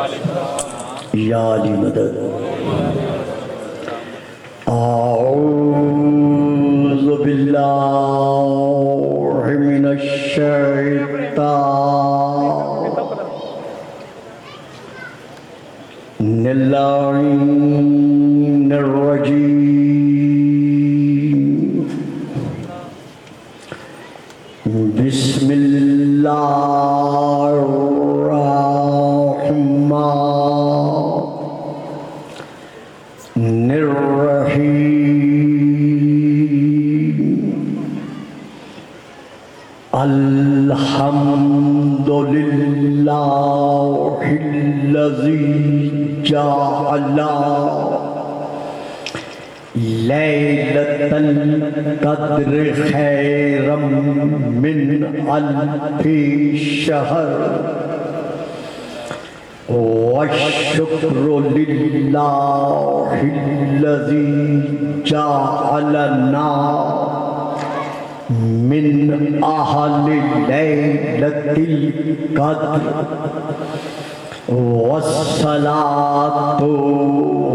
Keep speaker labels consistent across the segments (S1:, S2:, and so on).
S1: یا علی مدد اعوذ باللہ من الشیطان اللعین الرجیم بسم اللہ الرحمن الرحیم الحمد للہ الذی جعل لیلۃ القدر خیرا من الف شہر والشکر للہ الذی جعلنا من اہل لیلۃ القدر والصلاة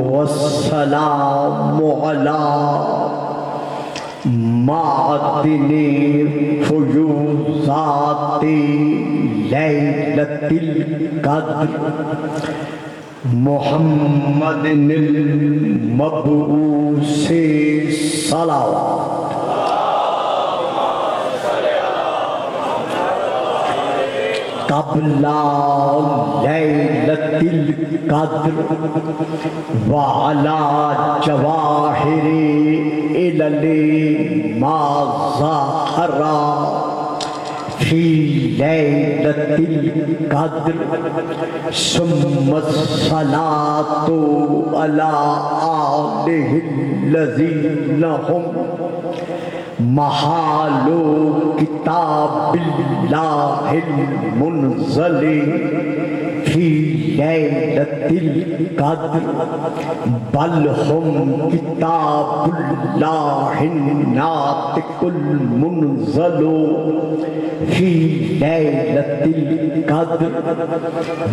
S1: والسلام علی معدن فیوضات لیلۃ القدر محمد المبعوث صلوات قبل لیلۃ القدر وعلی جواہر علل ما ظہر فی لیلۃ القدر ثم الصلاۃ علی آلہ الذین هم محال کتاب اللہ المنزل فی لیلۃ القدر بل ہم کتاب اللہ الناطق المنزل فی لیلۃ القدر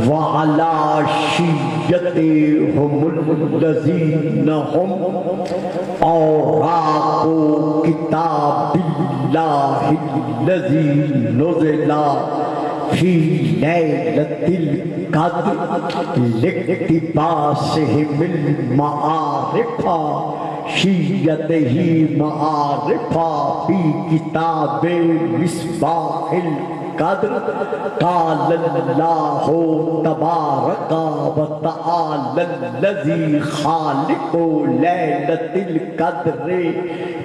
S1: وعلی شیعتہم الذین هم اوراق کتاب اللہ الذی نزل فی لیلۃ القدر لاقتباسہم المعارف شیعتہ معارف فی کتاب مصباح القدر قال اللہ تبارک و تعالی الذی خالق لیلۃ القدر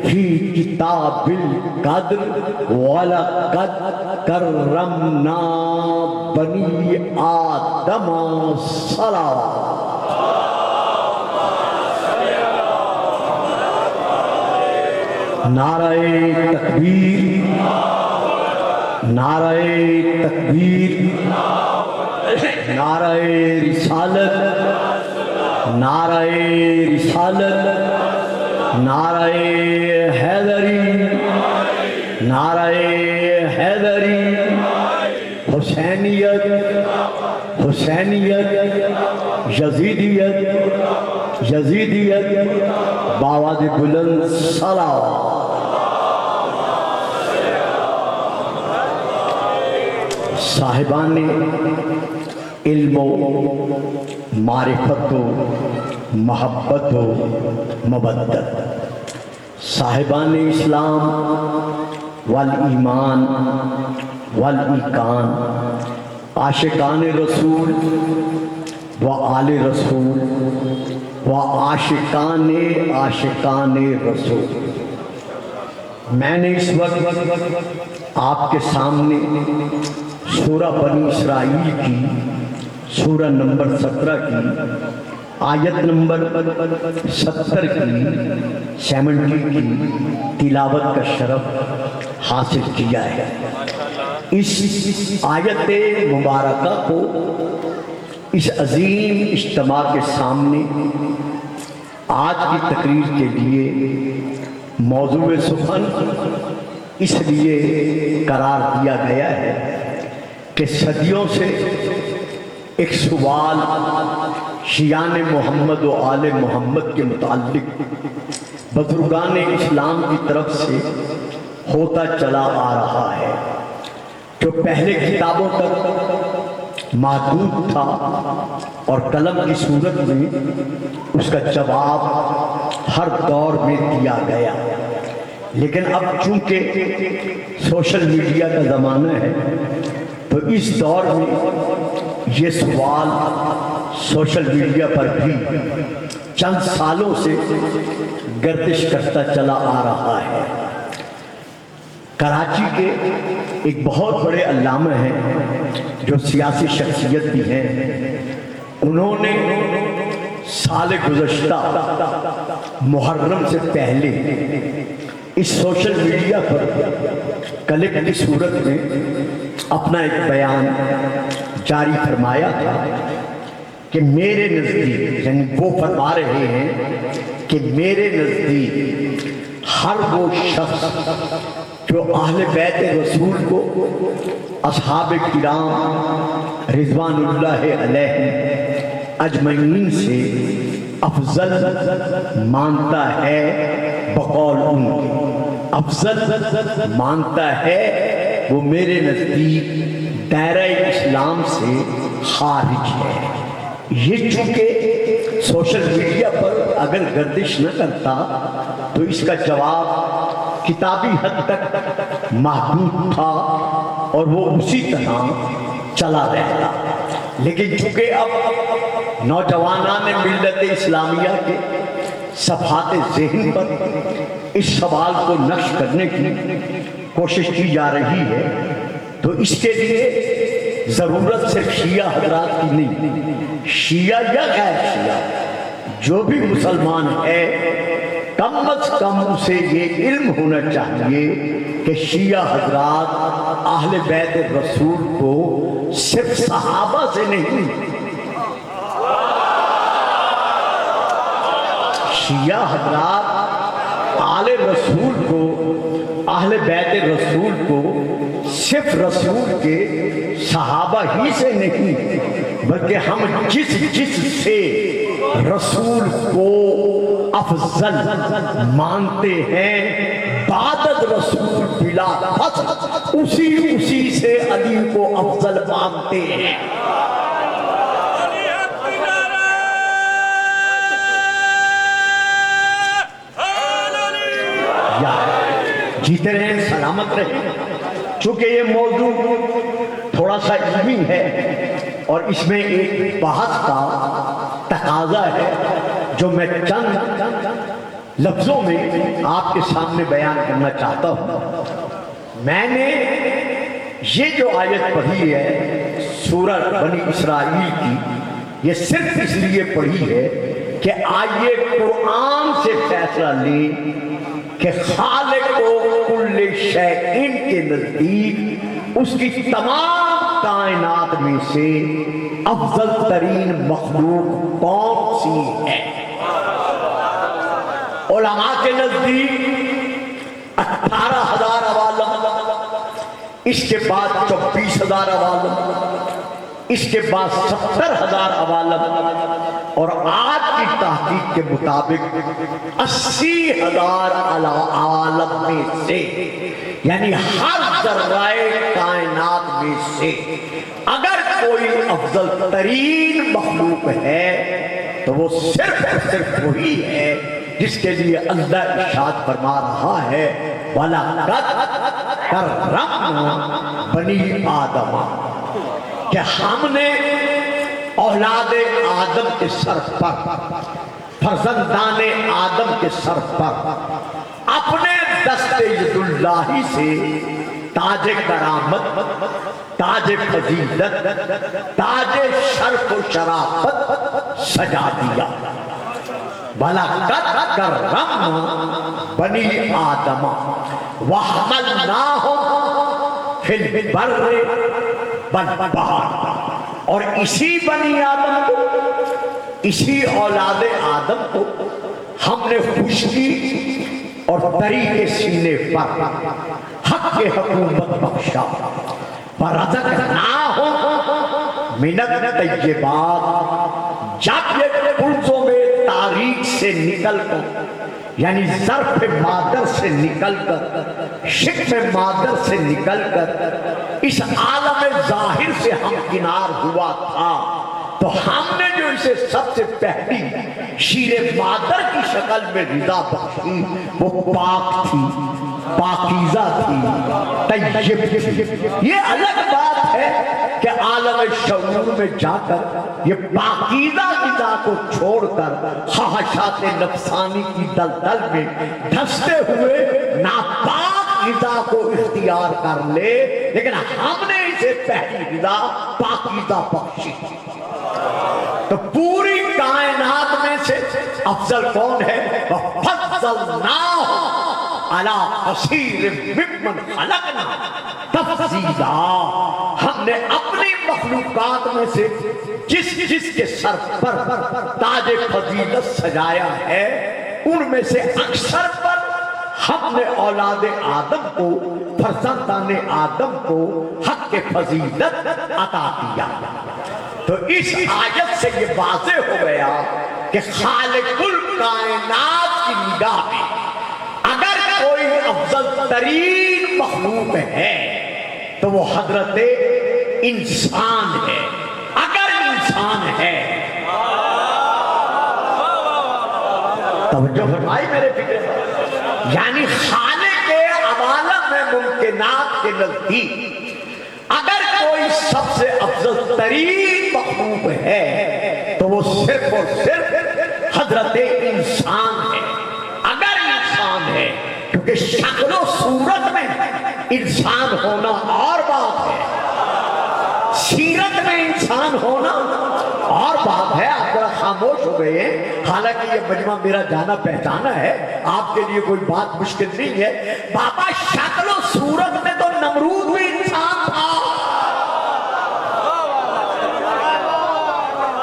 S1: فی کتاب القدر وَلَقَدْ كَرَّمْنَا بَنِي آدَمَ صلوات نعرہ تکبیر نعرہ تکبیر نعرہ رسالت نعرہ رسالت نعرہ حیدری نعرہ حیدری حسینیت حسینیت یزیدیت یزیدیت باواد بلند صلوات صاحبان علم و معرفت و محبت و مودت صاحبان اسلام والایمان والایقان عاشقان رسول و آل رسول و عاشقان رسول میں نے اس وقت آپ کے سامنے سورہ بنی اسرائیل کی سورہ نمبر 17 کی آیت نمبر 70 کی 70 کی تلاوت کا شرف حاصل کیا ہے۔ اس آیت مبارکہ کو اس عظیم اجتماع کے سامنے آج کی تقریر کے لیے موضوع سخن اس لیے قرار دیا گیا ہے کہ صدیوں سے ایک سوال شیعان محمد و آل محمد کے متعلق بزرگان اسلام کی طرف سے ہوتا چلا آ رہا ہے، جو پہلے کتابوں تک محدود تھا اور قلم کی صورت میں اس کا جواب ہر دور میں دیا گیا، لیکن اب چونکہ سوشل میڈیا کا زمانہ ہے تو اس دور میں یہ سوال سوشل میڈیا پر بھی چند سالوں سے گردش کرتا چلا آ رہا ہے۔ کراچی کے ایک بہت بڑے علامہ ہیں جو سیاسی شخصیت بھی ہیں، انہوں نے سال گزشتہ محرم سے پہلے اس سوشل میڈیا پر کلپ کی صورت میں اپنا ایک بیان جاری فرمایا تھا کہ میرے نزدیک، یعنی وہ فرما رہے ہیں کہ میرے نزدیک ہر وہ شخص جو اہل بیت رسول کو اصحاب کرام رضوان اللہ علیہ اجمعین سے افضل مانتا ہے، بقول ان کے افضل مانتا ہے، وہ میرے نزدیک دائرہ اسلام سے خارج ہے۔ یہ چونکہ سوشل میڈیا پر اگر گردش نہ کرتا تو اس کا جواب کتابی حد تک محدود تھا اور وہ اسی طرح چلا رہتا، لیکن چونکہ اب نوجوانان ملت اسلامیہ کے صفحات ذہن پر اس سوال کو نقش کرنے کی کوشش کی جا رہی ہے، تو اس کے لیے ضرورت صرف شیعہ حضرات کی نہیں، شیعہ یا غیر شیعہ جو بھی مسلمان ہے کم از کم اسے یہ علم ہونا چاہیے کہ شیعہ حضرات اہل بیت رسول کو صرف صحابہ سے نہیں، شیعہ حضرات آل رسول کو، اہل بیت رسول کو صرف رسول کے صحابہ ہی سے نہیں، بلکہ ہم جس سے رسول کو افضل مانتے ہیں بعد رسول بلا فصل، اسی سے علی کو افضل مانتے ہیں۔ جیتے رہیں، سلامت رہیں۔ چونکہ یہ موضوع تھوڑا سا علمی ہے اور اس میں ایک بحث کا تقاضا ہے جو میں چند لفظوں میں آپ کے سامنے بیان کرنا چاہتا ہوں۔ میں نے یہ جو آیت پڑھی ہے سورہ بنی اسرائیل کی، یہ صرف اس لیے پڑھی ہے کہ آئیے قرآن سے فیصلہ لیں کہ خالق و کل شیء کے نزدیک اس کی تمام کائنات میں سے افضل ترین مخلوق کون سی ہے۔ علماء کے نزدیک 18,000 عوالم، اس کے بعد 24,000 عوالم، اس کے بعد 70,000 عوالم، اور آج کی تحقیق کے مطابق 80,000 عوالم میں سے، یعنی ہر ذرہ کائنات میں سے اگر کوئی افضل ترین مخلوق ہے تو وہ صرف اور صرف وہی ہے جس کے لیے اللہ ارشاد فرما رہا ہے وَلَقَدْ كَرَّمْنَا بَنِي آدَمَ، کہ ہم نے اولاد آدم کے سر پر، فرزندان آدم کے سر پر اپنے دست ید اللہ سے تاج کرامت، تاج فضیلت، تاج شرف و شرافت سجا دیا۔ وَلَقَدْ كَرَّمْنَا بَنِي آدَمَ وَحَمَلْنَاهُمْ فِي الْبَرِّ وَالْبَحْرِ، اور اسی بنی آدم کو، اسی اولاد آدم کو ہم نے خشکی اور تری کے سینے پر حق کے حکومت بخشا۔ وَرَزَقْنَاهُمْ منت طیبات، جب یہ پرزوں میں تاریخ سے نکل کر، یعنی ظرف مادر سے نکل کر، شکم مادر سے نکل کر اس عالم ظاہر سے ہمکنار ہوا تھا، تو ہم نے جو اسے سب سے پہلی شیر مادر کی شکل میں رضا بخشی، وہ پاک تھی، پاکیزہ تھی، طیب تھی۔ یہ الگ بات ہے کہ عالم شعور میں جا کر یہ پاکیزہ غذا کو چھوڑ کر خواہشات نفسانی کی دلدل میں دھستے ہوئے ناپاک غذا کو اختیار کر لے، لیکن ہم نے اسے پہلی غذا پاکیزہ بخشی۔ تو پوری کائنات میں سے افضل کون ہے؟ وَفَضَّلْنَاهُ عَلَىٰ كَثِيرٍ مِّمَّنْ خَلَقْنَا تَفْضِيلًا۔ ہم نے اپنی مخلوقات میں سے جس کے سر پر تاج فضیلت سجایا ہے، ان میں سے اکثر پر ہم نے اولاد آدم کو، فرزندان آدم کو حق فضیلت عطا کیا۔ تو اس آیت سے یہ واضح ہو گیا کہ خالق الکائنات کی نگاہ میں اگر کوئی افضل ترین مخلوق ہے تو وہ حضرت انسان ہے۔ اگر انسان ہے، توجہ فرمائی میرے فکر، یعنی خالق عوالم میں ممکنات کے نزدیک اگر کوئی سب سے افضل ترین مخلوق ہے تو وہ صرف اور صرف حضرت انسان ہے۔ اگر انسان ہے، کیونکہ شکل و صورت میں انسان ہونا اور بات ہے، سیرت میں انسان ہونا اور بات ہے۔ آپ ذرا خاموش ہو گئے ہیں، حالانکہ یہ مجمع میرا جانا پہچانا ہے، آپ کے لیے کوئی بات مشکل نہیں ہے۔ بابا شکل و صورت میں تو نمرود بھی انسان تھا،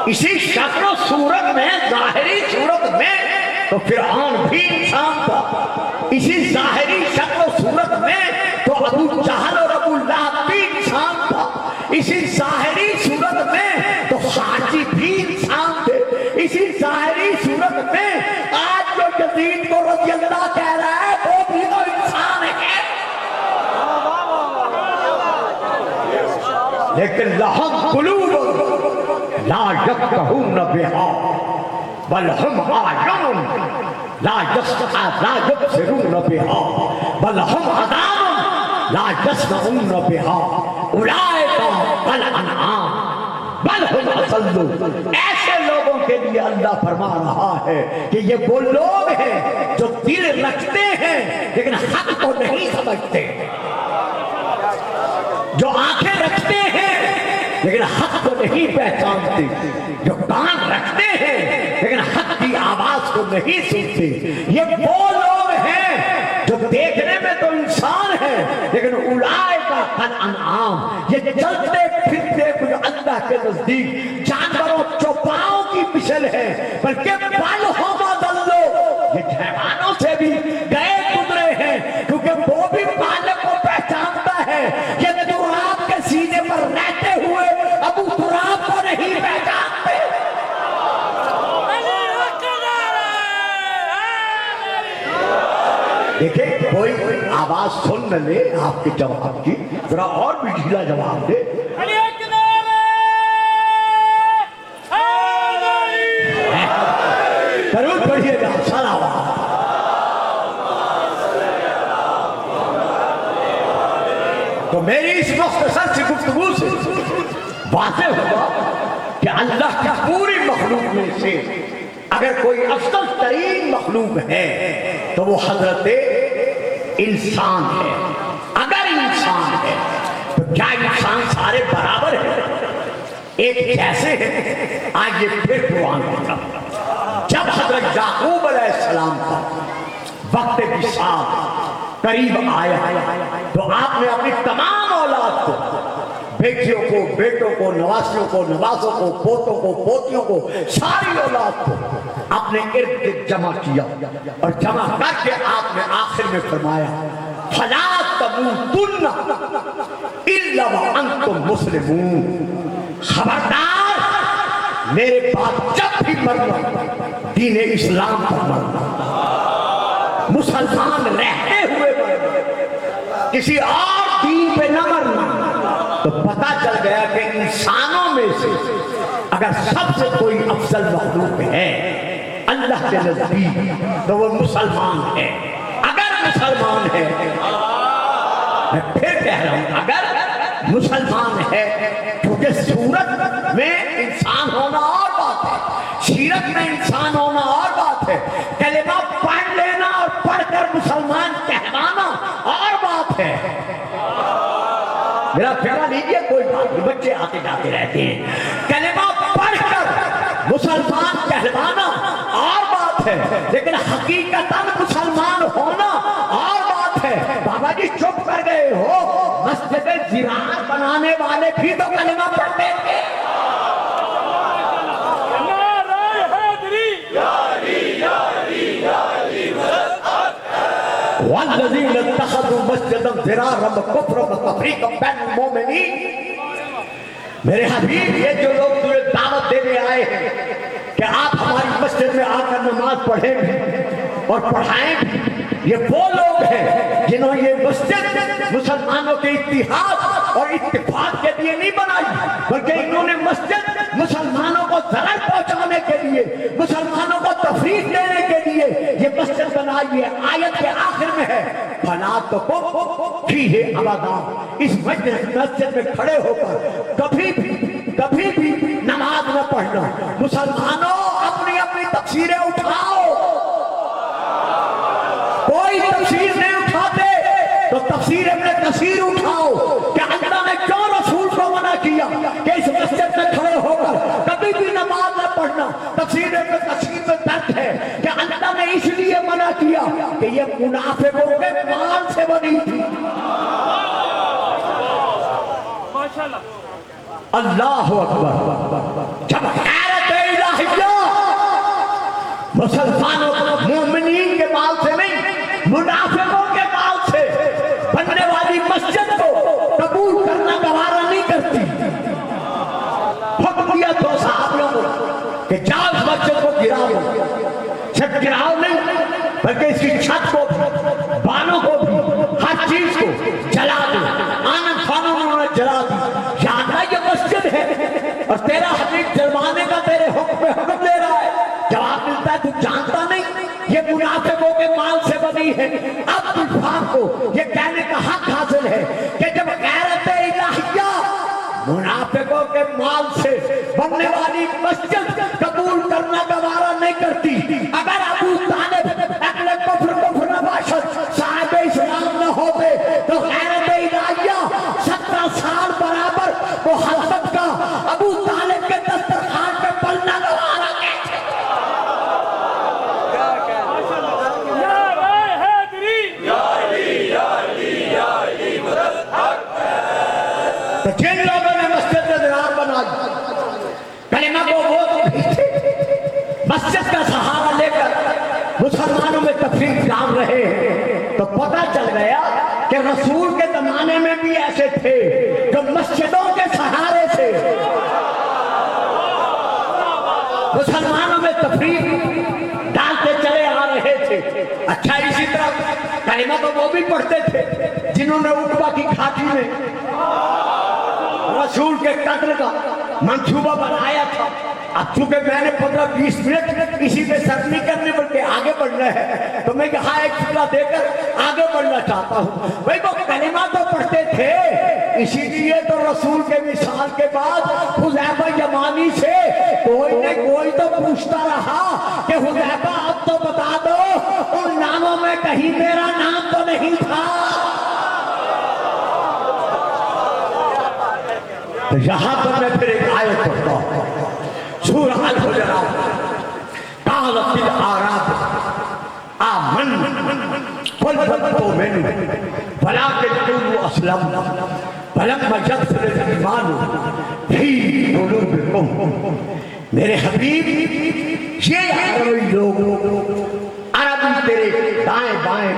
S1: اسی شکل و صورت میں، ظاہری صورت میں تو فرعون بھی انسان تھا، اسی ظاہری شکل و صورت میں تو ابو جہل اور ابو لہب بھی انسان تھا، اسی ظاہری صورت میں تو حاجی بھی انسان تھے، اسی ظاہری صورت میں آج جو یزید کو رضی اللہ کہہ رہا ہے وہ بھی تو انسان ہے۔ لیکن لہم قلوب لا یفقہون بہا بل ہم اعین لا یبصرون بہا بل ہم اذان لا یسمعون بہا اولئک کالانعام بل ہم اضل۔ ایسے لوگوں کے لیے اللہ فرما رہا ہے کہ یہ وہ لوگ ہیں جو دل رکھتے ہیں لیکن حق کو نہیں سمجھتے، جو آنکھیں رکھتے ہیں لیکن حق کو نہیں پہچانتے، جو کان رکھتے ہیں لیکن حق کی آواز کو نہیں سنتے۔ یہ وہ لوگ ہیں جو دیکھنے میں تو انسان ہیں لیکن اولئک کالانعام، یہ چلتے پھرتے کچھ اللہ کے نزدیک جانوروں چوپاؤں کی مثل ہے، بلکہ بل ہم اضل، یہ حیوانوں سے بھی گئے گزرے ہیں، کیونکہ وہ بھی مالک کو پہچانتا ہے کہ تراب کے سینے پر رہتے ہوئے ابو تراب کو نہیں پہچانتے۔ دیکھیں کوئی آواز سن نہ لے آپ کے جواب کی، ذرا اور بھی ڈھیلا جواب دے۔ درود پڑھیے گا، صلوات۔ تو میری اس مختصر سی گفتگو سے واضح ہوا کہ اللہ کی پوری مخلوق میں سے اگر کوئی افضل ترین مخلوق ہے تو وہ حضرت انسان ہے۔ اگر انسان ہے تو کیا انسان سارے برابر ہیں، ایک جیسے ہیں؟ آئیے پھر قرآن کی طرف۔ جب حضرت یعقوب علیہ السلام کا وقت وصال قریب آیا تو آپ نے اپنی تمام اولاد کو، بیٹیوں کو، بیٹوں کو، نواسیوں کو، نوازوں کو، پوتوں کو، پوتیوں کو، ساری اولاد کو اپنے ارد گرد جمع کیا، اور جمع کر کے آپ نے آخر میں فرمایا فَلَا تَمُوتُنَّ إِلَّا وَأَنْتُمْ مُسْلِمُونَ۔ خبردار میرے بعد جب بھی مرنا دین اسلام پر مرنا، مسلمان رہتے ہوئے مرنا، کسی اور دین پہ نہ مرنا۔ تو پتہ چل گیا کہ انسانوں میں سے اگر سب سے کوئی افضل مخلوق ہے اللہ کے نزدیک تو وہ مسلمان ہے۔ اگر مسلمان ہے، میں پھر کہہ رہا ہوں اگر مسلمان ہے، کیونکہ صورت میں انسان ہونا اور بات ہے، سیرت میں انسان ہونا اور بات ہے، کلمہ پڑھ لینا اور پڑھ کر مسلمان کہلانا اور بات ہے۔ میرا پیارا لیجیے، کوئی بات نہیں، بچے آتے جاتے رہتے ہیں، کلمہ پڑھ کر مسلمان کہلوانا اور بات ہے، لیکن حقیقتاً مسلمان ہونا اور بات ہے۔ بابا جی چپ کر گئے ہو، مسجد زراعت بنانے والے بھی تو کلمہ پڑھتے تھے۔ وَالَّذِينَ اتَّخَذُوا مَسْجِدًا ضِرَارًا وَكُفْرًا وَتَفْرِيقًا بَيْنَ الْمُؤْمِنِينَ۔ میرے حبیب، یہ جو لوگ تمہیں دعوت دینے آئے ہیں کہ آپ ہماری مسجد میں آ کر نماز پڑھیں بھی اور پڑھائیں بھی، یہ وہ لوگ ہیں جنہوں یہ مسجد مسلمانوں کے اتحاد اور اتفاق کے لیے نہیں بنائی، بلکہ انہوں نے مسجد مسلمانوں کو ضرر پہنچانے کے لیے، مسلمانوں کو تفریق دینے کے لیے یہ مسجد بنائی ہے۔ آیت کے آخر میں ہے فَلَا تَقُمْ فِيهِ أَبَدًا، اس مسجد میں کھڑے ہو کر کبھی بھی نماز نہ پڑھنا۔ مسلمانوں اپنی اپنی تفسیریں اٹھاؤ، کوئی تفسیر نہیں اٹھاتے تو تفسیر ابن کثیر اٹھاؤ کہ اللہ نے کیوں رسول کو منع کیا کہ اس مسجد میں کھڑے ہو کر کبھی بھی نماز نہ پڑھنا۔ تفسیر ابن کثیر میں درج ہے کہ اللہ نے اس لیے منع کیا کہ یہ منافقوں کے مال سے بنی تھی۔ اللہ اکبر۔ جب غیرت الہیہ مسلمانوں مومنین کے مال سے نہیں، منافقوں کے مال سے بننے والی مسجد کو قبول کرنا گوارا نہیں کرتی۔ حکم دیا تو صحابیوں کو کہ جاؤ اس مسجد کو گراؤ، صرف گراؤ نہیں بلکہ اس کی چھت کو، بانوں کو بھی، ہر چیز کو جلا دو۔ آنن فانوں انہوں نے جلا دی۔ یاد ہے یہ مسجد ہے اور تیرا حبیب جلوانے کا تیرے حکم پہ حکم دے رہا ہے۔ جواب ملتا ہے تو جانتا نہیں یہ منافقوں کے مال سے بنی ہے۔ اب کفار کو یہ کہنے کا حق حاصل ہے کہ جب غیرت الہیہ منافقوں کے مال سے بننے والی مسجد قبول کرنا گوارا نہیں کرتی، اگر ابو طالب اہل کفر نباشد صاحب اسلام نہ ہوتے تو غیرت الہیہ 17 سال برابر محبت کا ابو طالب کے دسترخوان پہ پلنا گوارا کہتے۔ تو جن لوگوں نے مسجد میں ضرار بنائی، کلمہ کو وہ تو بھی تھے، مسجد کا سہارا لے کر مسلمانوں میں تفریق ڈال رہے ہیں، تو پتہ چل گیا کہ رسول کے زمانے میں بھی ایسے تھے جو مسجدوں کے سہارے سے مسلمانوں میں تفریق ڈالتے چلے آ رہے تھے۔ اچھا، اسی طرح کلمہ تو وہ بھی پڑھتے تھے جنہوں نے عقبہ کی گھاٹی میں رسول کے قتل کا منصوبہ بنایا تھا۔ اب چونکہ میں نے 15-20 منٹ اسی پہ سر نہیں کرنے بلکہ آگے بڑھنا ہے، تو میں یہاں ایک فکرہ دے کر آگے بڑھنا چاہتا ہوں۔ بھئی وہ کلمہ تو پڑھتے تھے، اسی لیے تو رسول کے وصال کے بعد حذیفہ یمانی سے کوئی نہ کوئی تو پوچھتا رہا کہ حذیفہ اب تو بتا دو ان ناموں میں کہیں میرا نام تو نہیں تھا۔ تو یہاں پر میں پھر ایک آیت پڑھتا ہوں، سورہ الحجرات، قالت الاعراب آمنا قل لم تؤمنوا ولكن قولوا اسلمنا فلما يدخل الايمان في قلوبكم۔ میرے حبیب، یہ عربی لوگ، عربی تیرے دائیں بائیں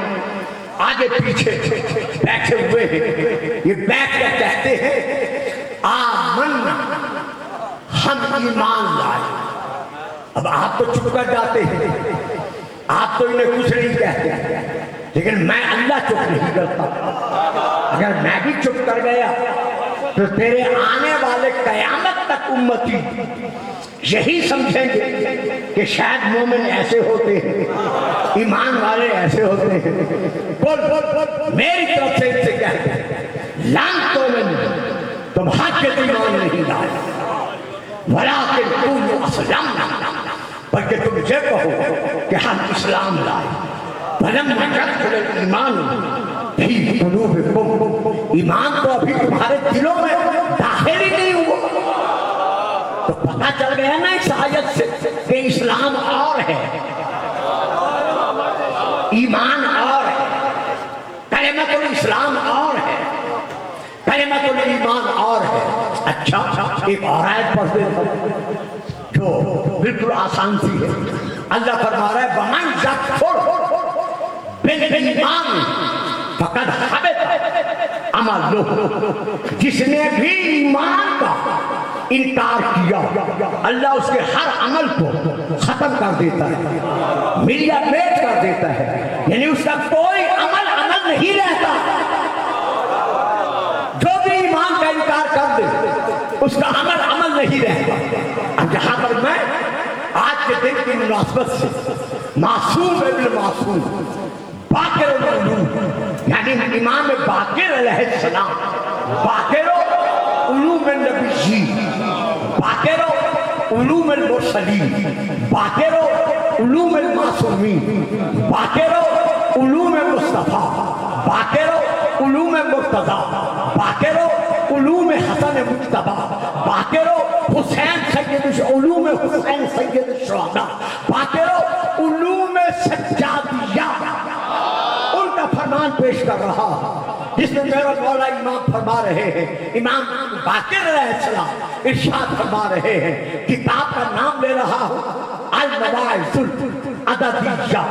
S1: آگے پیچھے بیٹھے ہوئے ہیں، یہ بیٹھ کر کہتے ہیں آمنا ہم ایمان لائے. اب آپ تو چپ کر جاتے ہیں, آپ تو انہیں کچھ نہیں کہتے, لیکن میں اللہ چپ نہیں کرتا. اگر میں بھی چپ کر گیا تو تیرے آنے والے قیامت تک امتی یہی سمجھیں گے کہ شاید مومن ایسے ہوتے ہیں, ایمان والے ایسے ہوتے ہیں. بول میری طرف سے ان سے کہہ دے, لن تؤمن, تم حقیقت ایمان نہیں لائے, ولیکن قولوا اسلمنا, بلکہ تم یہ کہو کہ ہم اسلام لائے. فلما يدخل الایمان فی قلوبکم, ایمان تو ابھی تمہارے دلوں میں داخل ہی نہیں ہوا. تو پتہ چل گیا نا اس آیت سے کہ اسلام اور ہے, ایمان اور ہے, کلمۃ الاسلام اور ہے, کلمۃ الایمان اور ہے. اچھا ایک اور آیت پڑھ دیتا ہوں جو بالکل آسان سی ہے. اللہ فرما رہا ہے وَمَنْ يَكْفُرْ بِالْإِيمَانِ فَقَدْ حَبِطَ عَمَلُهُ, جس نے بھی ایمان کا انکار کیا اللہ اس کے ہر عمل کو ختم کر دیتا ہے, ملیا میٹ کر دیتا ہے. یعنی اس کا کوئی عمل نہیں رہتا. جو بھی ایمان کا انکار کر دے اس کا عمل نہیں رہتا. اب جہاں پر میں آج کے دن کی مناسبت سے معصوم ابن معصوم باقر العلوم یعنی امام باقر علیہ السلام, باقر علوم النبی, باقر علوم المرسلین, باقر علوم المعصومین, باقر علوم مصطفیٰ, باقر علوم مرتضیٰ, باقر علوم حسن مجتبیٰ, باقر حسین سید علوم حسین سید الشہداء, باقر علوم سجادیہ, ان کا فرمان پیش کر رہا جس میں میرا مولا امام فرما رہے ہیں. امام باقر علیہ السلام ارشاد فرما رہے ہیں, کتاب کا نام لے رہا ہوں المواعظ العددیہ,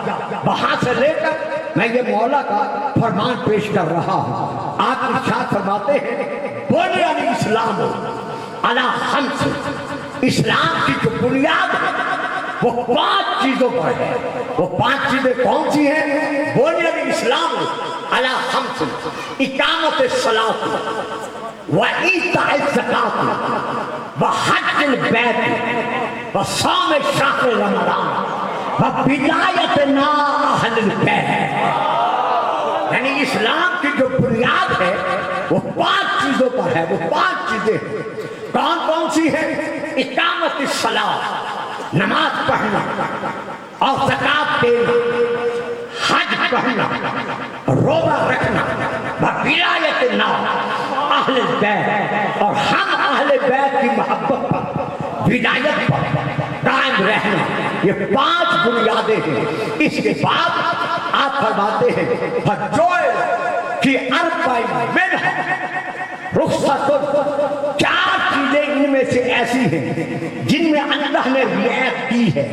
S1: وہاں سے لے کر میں یہ مولا کا فرمان پیش کر رہا ہوں. آپ ارشاد فرماتے ہیں بنی الاسلام علی خمس, اسلام کی جو بنیاد ہے وہ 5 چیزوں پر ہے. وہ 5 چیزیں کون سی ہیں؟ بنی الاسلام علی خمس, اقامت الصلاۃ وایتاء الزکاۃ وحج البیت وصوم شہر رمضان وولایت اہل البیت. یعنی اسلام کی جو بنیاد ہے وہ 5 چیزوں پر ہے. وہ 5 چیزیں کون کون سی ہیں؟ اقامت الصلاۃ, نماز پڑھنا اور زکات دینا, حج کرنا, روزہ رکھنا, ولایت اہل البیت, اور ہم اہل بیت کی محبت پر, ولایت پر قائم رہنا. یہ 5 بنیادیں ہیں. اس کے بعد آپ فرماتے ہیں فَجُعِلَ فِي أَرْبَعٍ مِنْهَا رخصت, 4 چیزیں ان میں سے ایسی ہیں جن میں اللہ نے رعایت کی ہے,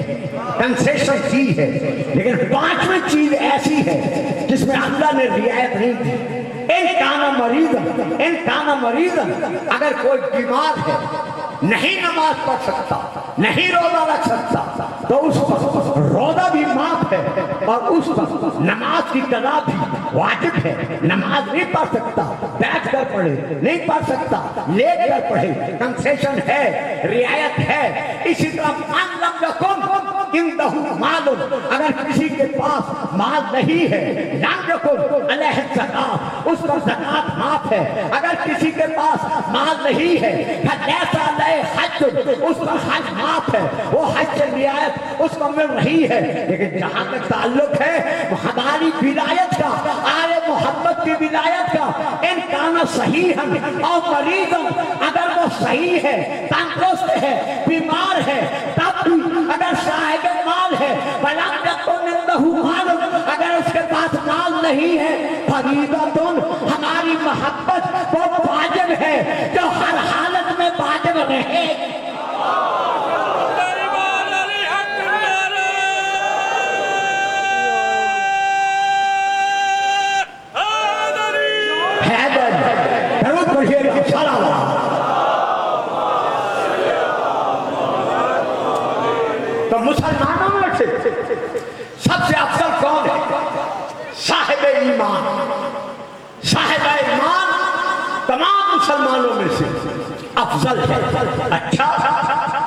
S1: کنسیشن کی ہے, لیکن 5ویں چیز ایسی ہے جس میں اللہ نے رعایت نہیں کی. ان کانا مریضن, اگر کوئی بیمار ہے, نہیں نماز پڑھ سکتا, نہیں روزہ رکھ سکتا, تو اس پر روزہ بھی معاف ہے اور اس پر نماز کی قضا بھی واجب ہے. نماز نہیں پڑھ سکتا, بیٹھ کر پڑھے, نہیں پڑھ سکتا, لیٹ کر پڑھے, کنسیشن ہے, رعایت ہے. اسی طرح من لم یکن عندہ مال, اگر کسی کے پاس مال نہیں ہے, لم یکن علیہ الزکاۃ, اس پر زکات معاف ہے. اگر کسی کے پاس مال نہیں ہے, فلیس علیہ حج, اس پر حج معاف ہے, وہ حج سے رعایت اس کو مل رہی ہے. لیکن جہاں تک تعلق ہے ہماری ولایت کا, آل محمد کی ولایت کا, ان کانا صحیح اور مریض, اگر وہ صحیح ہے, تندرست ہے, بیمار ہے, تب بھی اگر صاحب مال ہے, فلم یکن عندہ مال, اگر اس کے پاس مال نہیں ہے, فریضۃ, ہماری محبت وہ واجب ہے جو ہر حالت میں واجب رہے. تو مسلمانوں میں سے سب سے افضل کون ہے؟ صاحب ایمان. صاحب ایمان تمام مسلمانوں میں سے افضل ہے. اچھا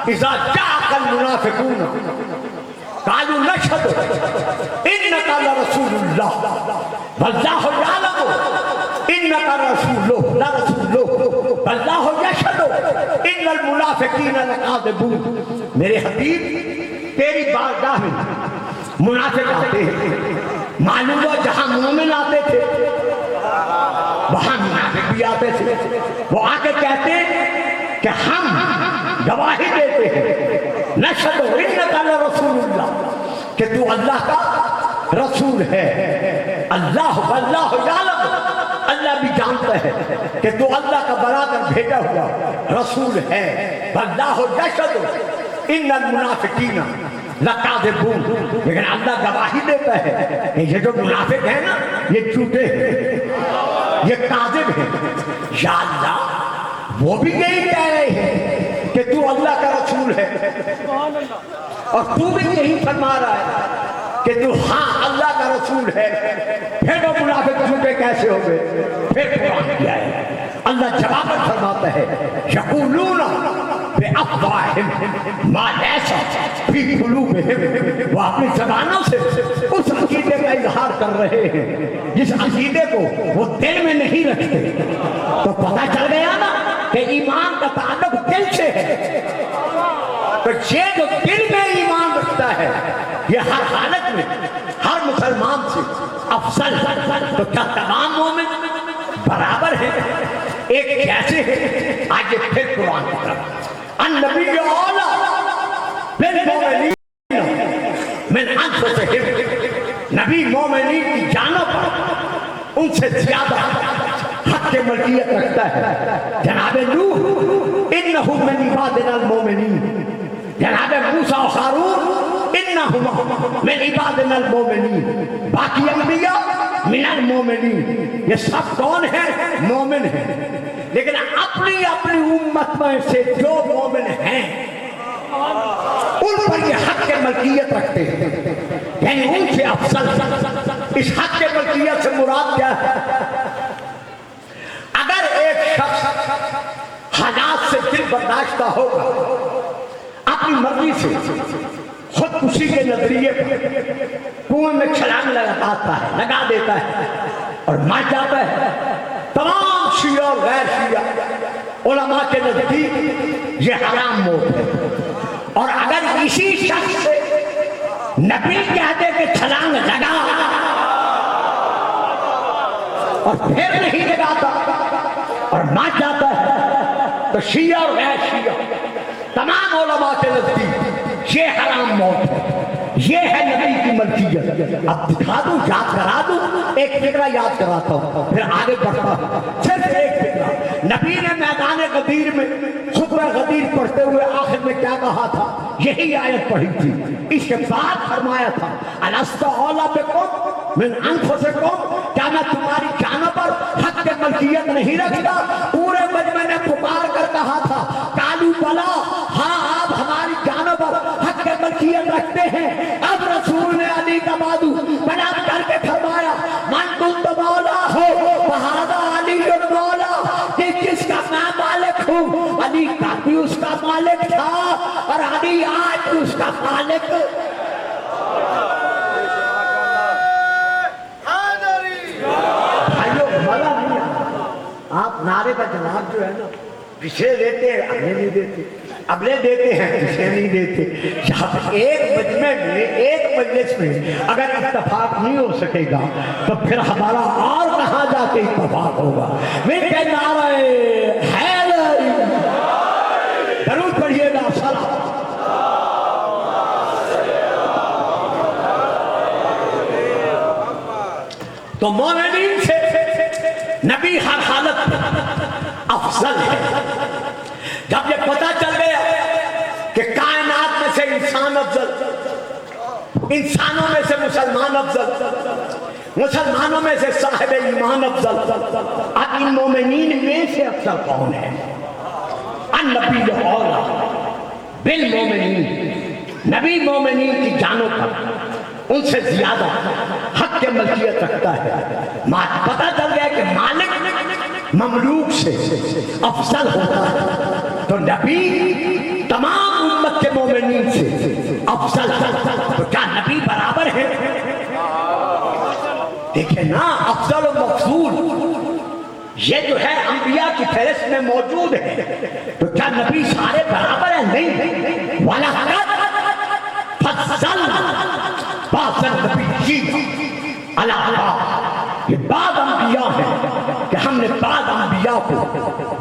S1: اذا جاءك المنافقون قالوا نشهد انك لرسول الله والله يعلم انك لرسوله والله يشهد ان المنافقين لكاذبون. میرے حبیب تیری بارگاہ میں منافق آتے ہیں. معلوم ہوا جہاں مومن آتے تھے وہاں منافق بھی آتے تھے. وہ آ کے کہتے ہیں کہ ہم گواہی دیتے ہیں نشہد انک لرسول اللہ کہ تو اللہ کا رسول ہے. اللہ واللہ یعلم اللہ بھی جانتا ہے کہ تو اللہ کا برابر بھیجا ہوا رسول ہے. واللہ یشہد ان المنافقین لکاذبون. لیکن اللہ گواہی دیتا ہے کہ یہ جو منافق ہیں نا یہ جھوٹے ہیں, یہ کاذب ہیں. یا اللہ وہ بھی یہی کہہ رہے ہیں کہ تو اللہ کا رسول ہے اور تو بھی یہی فرما رہا ہے کہ تو ہاں اللہ کا رسول ہے. پھر وہ منافق جھوٹے کیسے ہو گئے؟ پھر قرآن کیا ہے اللہ جواب فرماتا ہے یقولون بأفواہہم ما لیس فی قلوبہم. وہ اپنی زبانوں سے اس عقیدے کا اظہار کر رہے ہیں جس عقیدے کو وہ دل میں نہیں رکھتے. تو پتہ چل گیا نا کہ ایمان کا تعلق دل سے ہے. تو یہ جو دل میں ایمان رکھتا ہے یہ ہر حالت میں ہر مسلمان سے افضل. تو کیا تمام مومن برابر ہیں؟ ایک کیسے ہے؟ آگے پھر قرآن کی طرف النبی اولیٰ بالمؤمنین من انفسہم. نبی مومنین کی جانوں پر ان سے زیادہ حق کے ملکیت رکھتا ہے. جناب نوح انہ من عبادنا المؤمنین. جناب موسیٰ و ہارون انہما من عبادنا المؤمنین. باقی انبیاء من المؤمنین. یہ سب کون ہیں؟ مومن ہیں. لیکن اپنی اپنی امت میں سے جو مومن ہیں ان پر یہ حق کے ملکیت رکھتے ہیں, یعنی ان سے افضل. اس حق کے ملکیت سے مراد کیا ہے؟ اگر ایک شخص حالات سے دل برداشتہ ہوگا, اپنی مرضی سے خودکشی کے نظریے پر کنویں میں چھلانگ لگا دیتا ہے اور مر جاتا ہے, تمام شیعہ اور غیر شیعہ علماء کے نزدیک یہ حرام موت ہے. اور اگر اسی شخص سے نبی کہتے کہ چھلانگ لگا اور پھر نہیں لگاتا اور مر جاتا ہے تو شیعہ اور غیر شیعہ تمام علماء کے نزدیک یہ حرام موت ہے. یہ ہے نبی کی ملکیت. اب دکھا دوں, یاد کرا دوں, ایک فکرہ یاد کراتا ہوں پھر آگے بڑھتا ہوں. صرف ایک فکرہ. نبی نے میدان غدیر میں خطبہ غدیر پڑھتے ہوئے آخر میں کیا کہا تھا؟ یہی آیت پڑھی تھی. اس کے بعد فرمایا تھا الست اولیٰ بکم من انفسکم. کیا میں تمہاری جانوں پر حق کے ملکیت نہیں رکھتا؟ پورے مجمع نے پکار کر کہا تھا قالوا بلا, ہاں آپ ہماری جانوں پر حق کے ملکیت رکھتے ہیں. اب رسول نے علی کا بادو بیان کر کے فرمایا من کنت مولا ہو فہذا علی مولا. کہ جس کا میں مالک ہوں علی کا بھی اس کا مالک تھا اور علی آج بھی اس کا مالک. بھائیو بھلا نہیں, آپ نعرے کا جواب جو ہے نا پچھلے دیتے ہیں اگلے نہیں دیتے, اگلے دیتے ہیں پچھلے نہیں دیتے. جب ایک مجمع میں ایک مجلس میں اگر اتفاق نہیں ہو سکے گا تو پھر ہمارا اور کہاں جا کے اتفاق ہوگا؟ میں کہ نعرہ حیدری درود پڑھیے گا. صلاۃ تو مومنین سے نبی ہر حالت افضل ہے. جب یہ پتہ چل گیا کہ کائنات میں سے انسان افضل, انسانوں میں سے مسلمان افضل, مسلمانوں میں سے صاحب ایمان افضل, اب ان مومنین میں سے افضل کون ہے؟ النبی اولیٰ بالمومنین نبی مومنین کی جانوں پر ان سے زیادہ حق کے ملکیت رکھتا ہے. پتہ چل گیا کہ مالک مملوک سے افضل ہوتا ہے، تو نبی تمام امت کے مومنین سے افضل ہے. تو کیا نبی برابر ہے؟ دیکھیں نا، افضل و مفضول یہ جو ہے انبیاء کی فہرست میں موجود ہے، تو کیا نبی سارے برابر ہیں؟ نہیں. وَلَقَدْ فَضَّلْنَا بَعْضَ النَّبِيِّينَ عَلَىٰ بَعْضٍ. یہ بعض انبیاء ہیں کہ ہم نے بعض انبیاء کو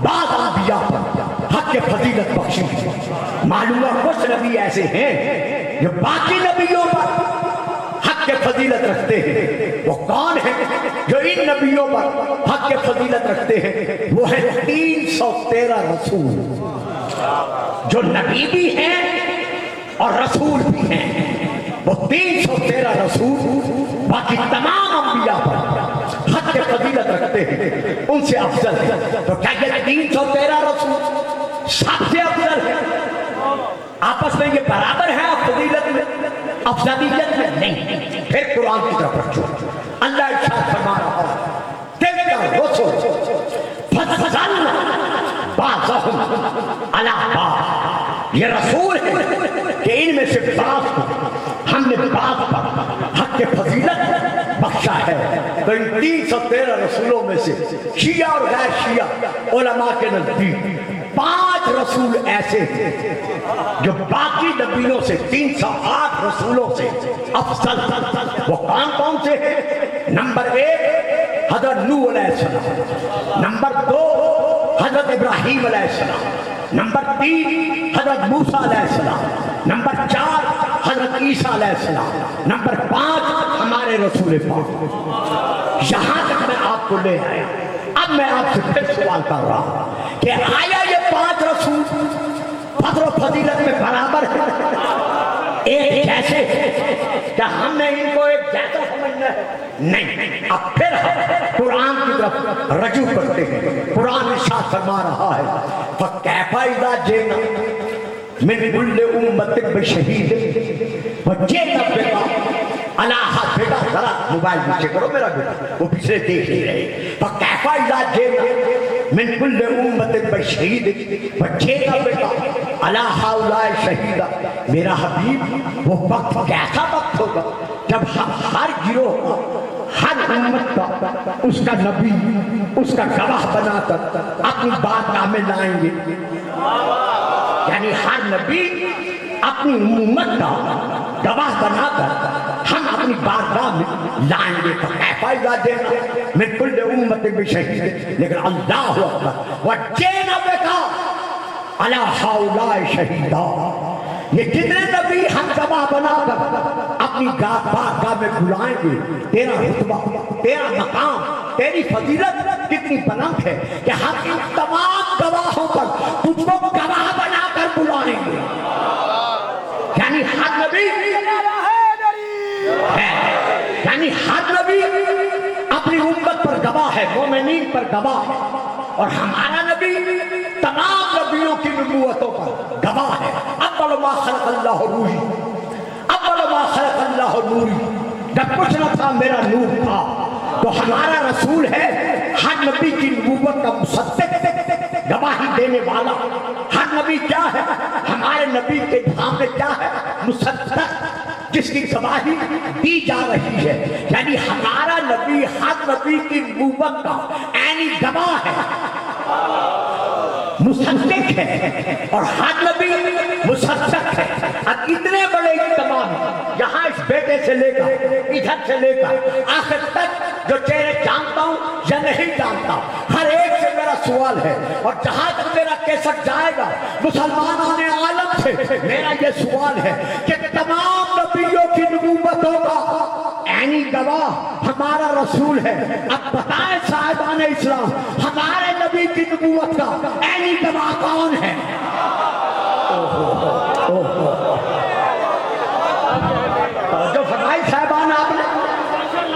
S1: بعض انبیاء پر حق کے فضیلت بخشی ہے. معلوم ہے کچھ نبی ایسے ہیں جو باقی نبیوں پر حق کے فضیلت رکھتے ہیں. وہ کون ہیں جو ان نبیوں پر حق کے فضیلت رکھتے ہیں؟ وہ ہے 313 رسول جو نبی بھی ہیں اور رسول بھی ہیں. وہ 313 رسول باقی تمام انبیاء پر حق کے فضیلت رکھتے ہیں، ان سے افضل ہے. تو کیا یہ 313 رسول سب سے افضل ہے؟ آپس میں یہ برابر ہے فضیلت میں، افضلیت میں؟ نہیں. پھر قرآن کی طرف رکھو. اللہ ارشاد فرما رہا ہے تلک الرسل فضلنا بعضهم علی بعض. یہ رسول ہے کہ ان میں سے بعض کو ہم نے بعض پر حق کے فضیلت بخشا ہے. تو ان 313 رسولوں میں سے شیعہ اور غیر شیعہ علماء کے نزدیک 5 رسول ایسے ہیں جو باقی نبیوں سے 308 رسولوں سے افضل. وہ کون کون سے ہیں؟ نمبر 1 حضرت نوح علیہ السلام، نمبر 2 حضرت ابراہیم علیہ السلام، نمبر 3 حضرت موسیٰ علیہ السلام، نمبر 4 حضرت عیسیٰ علیہ السلام، نمبر 5 ہمارے رسول پاک. یہاں تک میں آپ کو لے آیا. اب میں آپ سے پھر سوال کر رہا ہوں کہ آیا یہ 5 رسول فضل و فضیلت میں برابر ہے؟ ایک جیسے کیا ہم نے ان کو ایک جیسا سمجھنا ہے؟ نہیں. اب پھر ہم قرآن کی طرف رجوع کرتے ہیں. قرآن ارشاد فرما رہا ہے فَكَيْفَ إِذَا جِئْنَا مِنْ كُلِّ أُمَّةٍ بِشَهِيدٍ وَجِئْنَا بِكَ عَلَىٰ هَٰذَا. بیٹا ذرا موبائل پیچھے کرو میرا بیٹا، وہ پیچھے دیکھ ہی رہے. فَكَيْفَ إِذَا جِئْنَا مِنْ كُلِّ أُمَّةٍ بِشَهِيدٍ وَجِئْنَا بِكَ عَلَىٰ هَٰؤُلَاءِ شَهِيدًا. میرا حبیب وہ وقت کیسا وقت ہوگا جب ہم ہر گروہ کا، ہر امت کا اس کا نبی اس کا گواہ بنا کر اپنی بارگاہ میں لائیں گے. یعنی ہر نبی اپنی امت کا گواہ بنا کر ہم اپنی بارگاہ میں لائیں گے. فائدہ دینا من کل امت بشہید. لیکن اللہ اکبر وجینا بکا علی ہؤلاء شہیدا. یہ کتنے نبی ہم گواہ بنا کر اپنی بارگاہ میں بلائیں گے. تیرا رتبہ، تیرا مقام، تیری فضیلت کتنی بلند ہے کہ ہم ان تمام گواہوں پر تجھ کو گواہ بنا کر بلائیں گے. یعنی ہر نبی یعنی ہر نبی اپنی امت پر گواہ ہے، مومنین پر گواہ ہے. اور ہمارا نبی تمام نبیوں کی نبوتوں پر گواہ ہے. اول ما خلق اللہ روحی، اول ما خلق اللہ نوری. جب کچھ نہ تھا میرا نور تھا. تو ہمارا رسول ہے ہر نبی کی نبوت کا مصدق، گواہی دینے والا. ہر نبی کیا ہے؟ ہمارے نبی کے سامنے کیا ہے؟ مصدق، جس کی گواہی دی جا رہی ہے. یعنی ہمارا نبی ہر نبی کی نبوت کا عینی گواہ ہے، مصدق ہے. اور ہر نبی مصدق ہے. اب اتنے بڑے اجتماع یہاں اس بیٹے سے لے کر ادھر سے لے کر آخر تک جو چہرے جانتا ہوں یا نہیں جانتا، ہر ایک سے میرا سوال ہے. اور جہاں تک میرا کیسٹ جائے گا مسلمانوں نے عالم سے میرا یہ سوال ہے کہ تمام نبیوں کی نبوتوں کا عینی گواہ ہمارا رسول ہے. اب بتائیں صاحبان اسلام، ہمارے نبی کی نبوت کا عینی گواہ کون ہے؟ جو فرمائی صاحبان آپ نے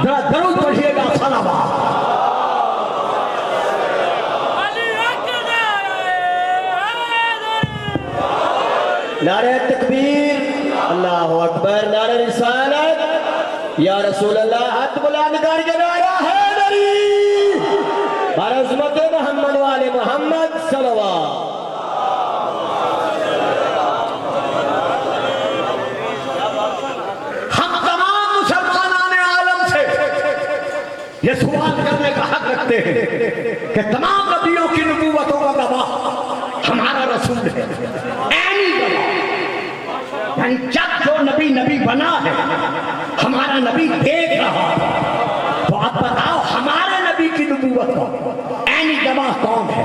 S1: ذرا درود پڑھیے گا. صلوات. نعرہ تکبیر.
S2: اللہ اکبر، نعرہ رسالت، یا رسول اللہ، ہاتھ بلند کر کے نعرہ حیدری، بر عظمت محمد والے محمد صلوات۔
S1: ہم تمام مسلمانان عالم سے یہ سوال کرنے کا حق رکھتے ہیں کہ تمام نبیوں کی نبوتوں کا گواہ ہمارا رسول ہے، عینی گواہ، یعنی جب جو نبی بنا ہے ہمارا نبی دیکھ رہا ہے، تو اب بتاؤ ہمارے نبی کی نبوت کا عینی گواہ کون ہے؟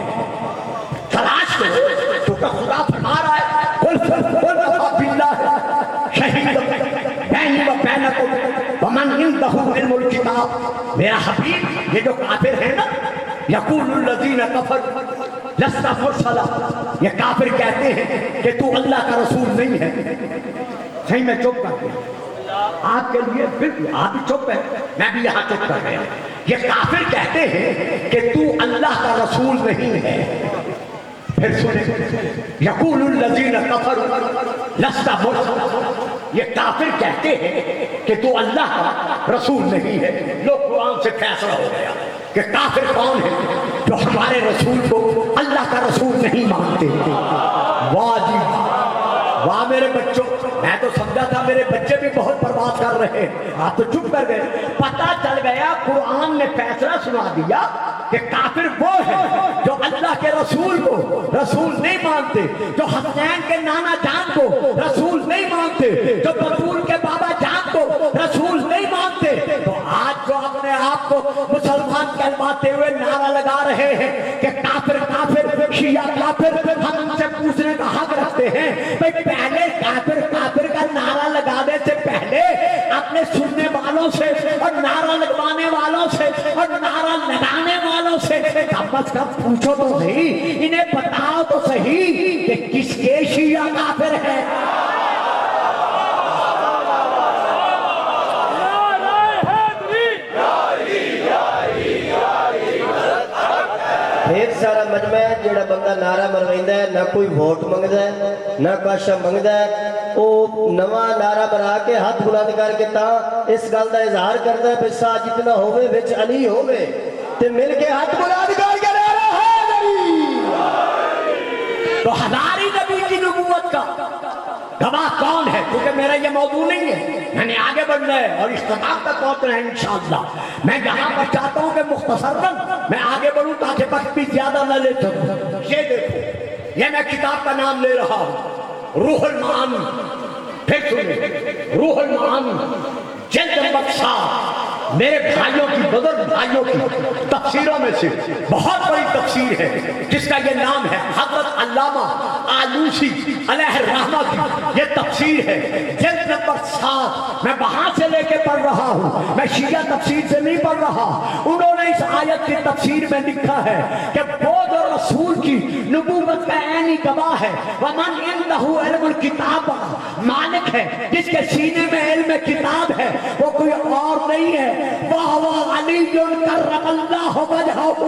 S1: تلاش کرو، کیونکہ خدا فرما رہا ہے قل کفیٰ باللہ شہیدا بینی و بینکم ومن عندہ علم الکتاب۔ میرا حبیب، یہ جو کافر ہیں نا، یقول الذین کفروا لست مرسلا، یہ کافر کہتے ہیں کہ تو اللہ کا رسول نہیں ہے۔ صحیح میں چپ کر گیا آپ کے لیے، بالکل آپ بھی چپ ہے، میں بھی یہاں چپ کر گیا۔ یہ کافر کہتے ہیں کہ تو اللہ کا رسول نہیں ہے۔ پھر سنیں، یقول الذین کفروا لست مرسلا، یہ کافر کہتے ہیں کہ تو اللہ کا رسول نہیں ہے۔ لو قرآن سے فیصلہ ہو گیا کہ کافر کون ہے؟ جو ہمارے رسول کو اللہ کا رسول نہیں مانتے۔ واہ جی واہ میرے بچوں، میں تو سمجھا تھا میرے بچے بھی بہت برباد کر رہے ہیں، آپ تو چپ کر گئے۔ پتہ چل گیا، قرآن نے فیصلہ سنا دیا کہ کافر وہ ہے جو اللہ کے رسول کو رسول نہیں مانتے، جو حسنین کے نانا جان کو رسول نہیں مانتے، جو بطول کے بابا جان کو رسول نہیں مانتے۔ تو آج جو اپنے آپ کو مسلمان کہلواتے ہوئے نعرہ لگا رہے ہیں کہ کافر کافر، شیعہ کافر، ہم ان سے پوچھنے کا حق رکھتے ہیں بھئی پہلے کافر کافر کا نعرہ لگانے سے پہلے اپنے سننے والوں سے اور نعرہ لگوانے والوں سے اور نعرہ لگانے والوں سے کم از کم پوچھو تو صحیح، انہیں بتاؤ تو صحیح کہ کس کے شیعہ کافر ہے۔
S2: ایک سارا مجمع ہے جڑا بندہ نعرہ مرویندا ہے، نہ کوئی ووٹ منگدا ہے، نہ کاشا منگدا ہے، او نواں نعرہ بنا کے ہاتھ بلند کر کے تاں اس گل دا اظہار کردا ہے بسا جتنا ہوے وچ علی ہوے تے مل کے ہاتھ بلند کر کے نعرہ حیدری۔
S1: تو ہزاری نبی کی نبوت کا گواہ کون ہے؟ کیونکہ میرا یہ موضوع نہیں ہے، میں نے آگے بڑھنا ہے اور اختتام تک پہنچنا ہے انشاءاللہ۔ میں یہاں پر چاہتا ہوں کہ مختصراً میں آگے بڑھوں تاکہ وقت بھی زیادہ نہ لے سکوں۔ یہ دیکھو، یہ میں کتاب کا نام لے رہا ہوں، روح المعانی۔ پھر سنیں، روح المعانی جلد نمبر 7، میرے بھائیوں کی، بزرگ بھائیوں کی تفسیروں میں سے بہت بڑی تفسیر ہے جس کا یہ نام ہے حضرت علامہ آلوسی علیہ الرحمہ کی یہ تفسیر ہے، جلد نمبر 7۔ میں وہاں سے لے کے پڑھ رہا ہوں، میں شیعہ تفسیر سے نہیں پڑھ رہا۔ انہوں نے اس آیت کی تفسیر میں لکھا ہے کہ وہ جو رسول کی نبوت کا عینی گواہ ہے، وَمَنْ عِنْدَهُ عِلْمُ الْكِتَابَ، مالک ہے جس کے سینے میں علم کتاب ہے، وہ کوئی اور نہیں ہے، وَهُوَ عَلِيٌّ كَرَّمَ اللَّهُ وَجْهَهُ۔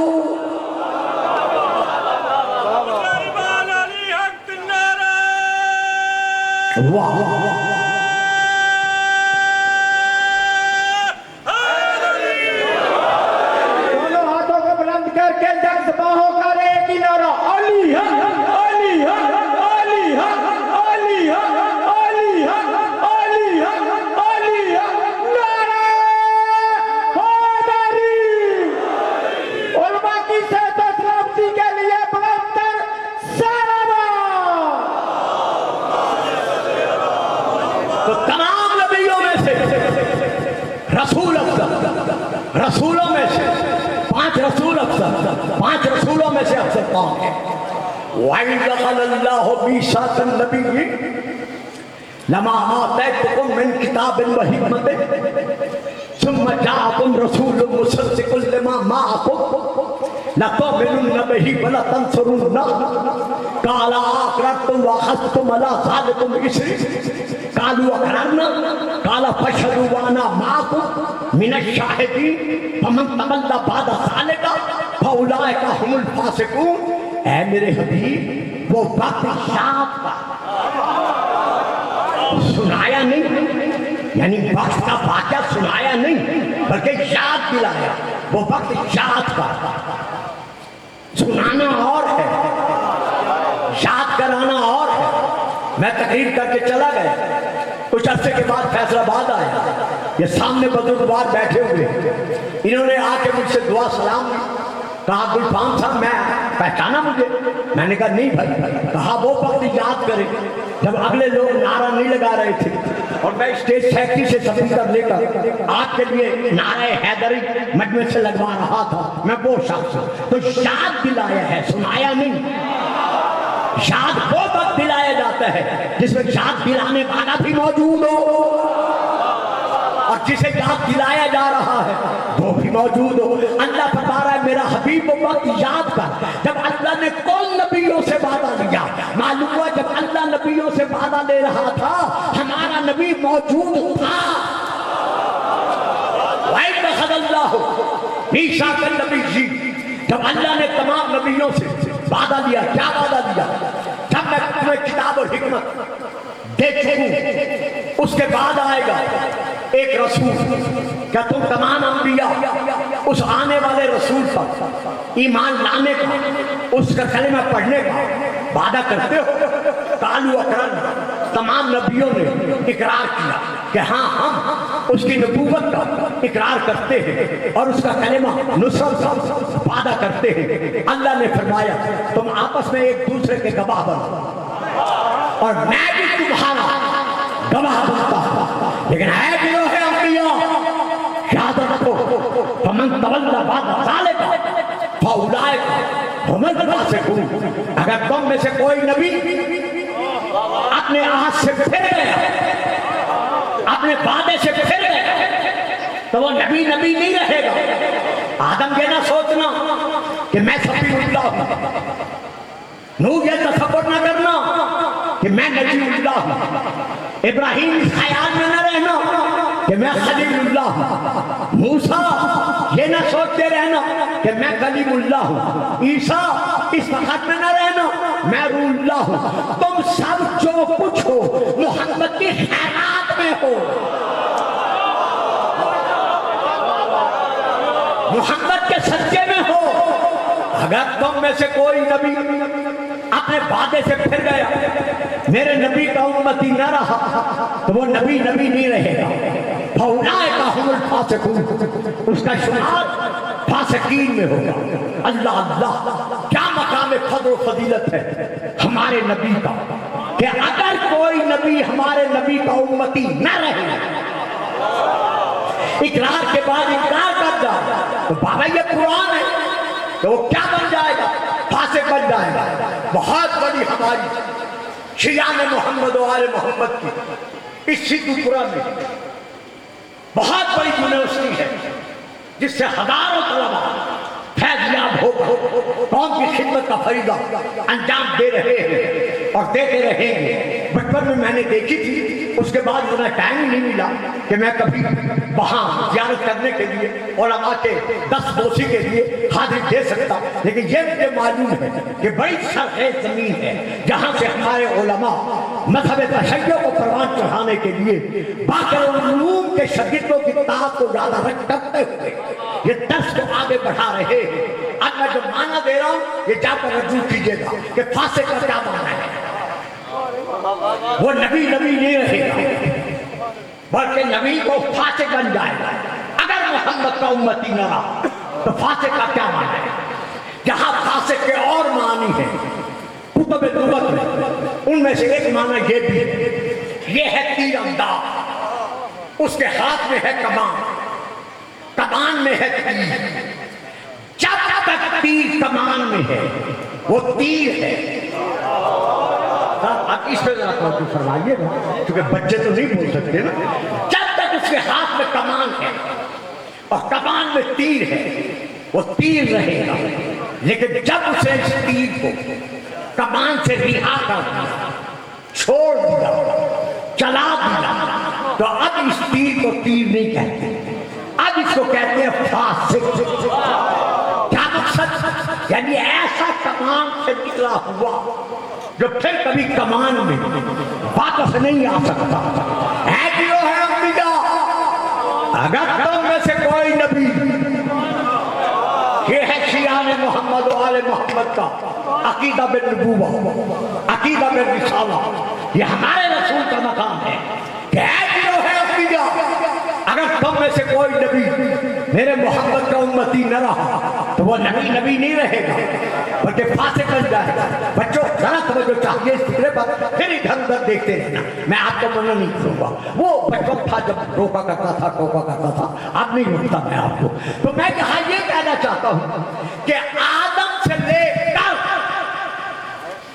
S1: واہ دونوں ہاتھوں کو بلند کر کے جذب باہوں کا ایک ہی نعرہ، علی ہے، علی ہے، علی ہے، علی ہے، علی ہے، علی ہے، علی ہے، نعرہ حیدری۔ علماء کی صحت و سلامتی کے لیے بلندر سلامات۔ تو تمام نبیوں میں سے رسول افضل، رسولوں میں سے 5 رسول افضل، 5 رسولوں میں سے افضل کون ہے؟ وَإِذْ أَخَذَ اللَّهُ مِيثَاقَ النَّبِيِّينَ لَمَا آتَيْتُكُم مِّن كِتَابٍ وَحِكْمَةٍ ثُمَّ جَاءَكُمْ رَسُولٌ مُصَدِّقٌ لِّمَا مَعَكُمْ لَتُؤْمِنُنَّ بِهِ وَلَتَنصُرُنَّهُ قَالَ أَقْرَرْتُمْ وَأَخَذْتُمْ عَلَىٰ ذَٰلِكُمْ إِصْرِي قَالُوا أَقْرَرْنَا قَالَ فَاشْهَدُوا وَأَنَا مَعَكُمْ مِنَ الشَّاهِدِينَ فَمَن تَوَلَّىٰ بَعْدَ ذَٰلِكَ فَأُولَٰئِكَ هُمُ الْفَاسِقُونَ۔ اے میرے حبیب، وہ وقت یاد کا سنایا نہیں، یعنی وقت کا واقعہ سنایا نہیں بلکہ یاد دلایا. وہ وقت یاد کا، سنانا اور ہے، یاد کرانا اور ہے. میں تقریر کر کے چلا گیا، کچھ عرصے کے بعد فیصل آباد آیا، یہ سامنے بزرگوار بیٹھے ہوئے، انہوں نے آ کے مجھ سے دعا سلام دی. کہا گلفام صاحب میں پہچانا مجھے؟ میں نے کہا نہیں بھائی. کہا وہ وقت یاد کرے جب اگلے لوگ نعرہ نہیں لگا رہے تھے اور میں اسٹیج سیکٹری سے سپیکر لے کر آپ کے لیے نعرہ حیدری مجمع سے لگوا رہا تھا. میں وہ شخص ہوں. تو یاد دلایا ہے، سنایا نہیں. یاد وہ وقت دلایا جاتا ہے جس میں یاد دلانے والا بھی موجود ہو اور جسے یاد دلایا جا رہا ہے وہ بھی موجود ہو. اللہ فرما رہا ہے میرا حبیب وہ وقت یاد کر جب اللہ نے کون نبیوں سے وعدہ لیا. معلوم ہوا جب اللہ نبیوں سے وعدہ لے رہا تھا ہمارا نبی موجود تھا. وَإِذْ أَخَذَ اللَّهُ مِيثَاقَ النَّبِيِّينَ، جب اللہ نے تمام نبیوں سے وعدہ لیا. کیا وعدہ لیا؟ جب میں تمہیں کتاب اور حکمت دے چکوں اس کے بعد آئے گا ایک رسول. کیا تم تمام انبیاء اس آنے والے رسول پر ایمان لانے کا، اس کا کلمہ پڑھنے کا وعدہ کرتے ہو؟ قالوا اقررنا، تمام نبیوں نے اقرار کیا کہ ہاں ہم اس کی نبوت کا اقرار کرتے ہیں اور اس کا کلمہ نصرت کا وعدہ کرتے ہیں. اللہ نے فرمایا تم آپس میں ایک دوسرے کے گواہ بنو اور میں بھی تمہارا گواہ بنتا ہوں. لیکن اے گروہ انبیاء یاد رکھو فمن تولی بعد ذلک فاولئک هم الفاسقون. اگر تم میں سے کوئی نبی اپنے عہد سے پھر گیا، اپنے وعدے سے پھر گیا تو وہ نبی نہیں رہے گا. آدم یہ نہ سوچنا کہ میں صفی اللہ ہوں، نوح یہ تصور نہ کرنا کہ میں نجی اللہ ہوں، ابراہیم اس خیال میں نہ رہنا کہ میں خلیل اللہ ہوں، موسیٰ یہ نہ سوچتے رہنا کہ میں کلیم اللہ ہوں، عیسیٰ اس وقت میں نہ رہنا میں روح اللہ ہوں. تم سب جو کچھ ہو محمد کی خیرات میں ہو، محمد کے صدقے میں ہو. اگر تم میں سے کوئی نبی اپنے وعدے سے پھر گیا، میرے نبی کا امتی نہ رہا تو وہ نبی نہیں رہے گا. فَأُولَٰئِكَ هُمُ الْفَاسِقُونَ، اس کا شمار فاسقین میں ہوگا. اللہ اللہ کیا مقام قدر و فضیلت ہے ہمارے نبی کا کہ اگر کوئی نبی ہمارے نبی کا امتی نہ رہے، اقرار کے بعد انکار کر جائے تو بابا یہ قرآن ہے کہ وہ کیا بن جائے گا؟ فاسق بن جائے گا. بہت بڑی ہماری شیعان محمد و آل محمد کی اس سیدھ قرآن میں بہت بڑی یونیورسٹی ہے جس سے ہزاروں طلباء فیضیاب ہو قوم کی خدمت کا فریضہ انجام دے رہے ہیں اور دیتے رہیں گے. بچپن میں نے دیکھی تھی، اس کے بعد مجھے ٹائم ہی نہیں ملا کہ میں کبھی وہاں زیارت کرنے کے لیے علماء کے دست بوسی کے لیے حاضری دے سکتا. لیکن یہ مجھے معلوم ہے کہ بڑی سرخیز زمین ہے جہاں سے ہمارے علماء مذہب تشیع کو پروان چڑھانے کے لیے باقر العلوم کے شاگردوں کی طاقت کو زیادہ رکھ کرتے ہوئے یہ درس کو آگے بڑھا رہے ہیں. اب میں جو معنی دے رہا ہوں یہ جا کر رجوع کیجئے گا کہ فاسق کا کیا معنی ہے. وہ نبی نہیں رہے گا بلکہ نبی کو فاسق بن جائے گا. اگر محمد کا امتی نہ رہا تو فاسق کا کیا معنی ہے؟ جہاں فاسق کے اور معنی ہیں کتب لغت میں، ان میں سے ایک معنی یہ بھی ہے، یہ ہے تیر انداز، اس کے ہاتھ میں ہے کمان، کمان میں ہے تیر. جب تک تیر کمان میں ہے وہ تیر ہے. اب اس پہ ذرا توجہ فرمائیے گا کیونکہ بچے تو نہیں بول سکتے نا. جب تک اس کے ہاتھ میں کمان ہے اور کمان میں تیر ہے وہ تیر رہے گا. لیکن جب اسے اس تیر کو کمان سے رہا کر دیا، چھوڑ دیا، چلا دیا، تو اب اس تیر کو تیر نہیں کہتے، اب اس کو کہتے ہیں فاسق. کیا مقصد؟ یعنی ایسا کمان سے نکلا ہوا جو پھر کبھی کمان میں واپس نہیں آ سکتا ہے کہ وہ ہے انبیاء اگر تم میں سے کوئی نبی یہ ہے شیعان محمد و آل محمد کا عقیدہ بالنبوہ عقیدہ بالرسالہ یہ ہمارے رسول کا مقام ہے کہ ہے کہ وہ ہے انبیاء اگر تم میں سے کوئی نبی میرے محمد کا امتی نہ رہا تو وہ نبی نہیں رہے گا بلکہ فاسق بن جائے گا بچوں ذرا توجہ چاہیے اس فکرے پر پھر ادھر ادھر دیکھتے رہنا میں آپ کو منع نہیں کروں گا وہ بچوں تھا جب روکا کرتا تھا ٹوکا کرتا تھا اب نہیں روکتا میں آپ کو تو میں یہاں یہ کہنا چاہتا ہوں کہ آدم سے لے کر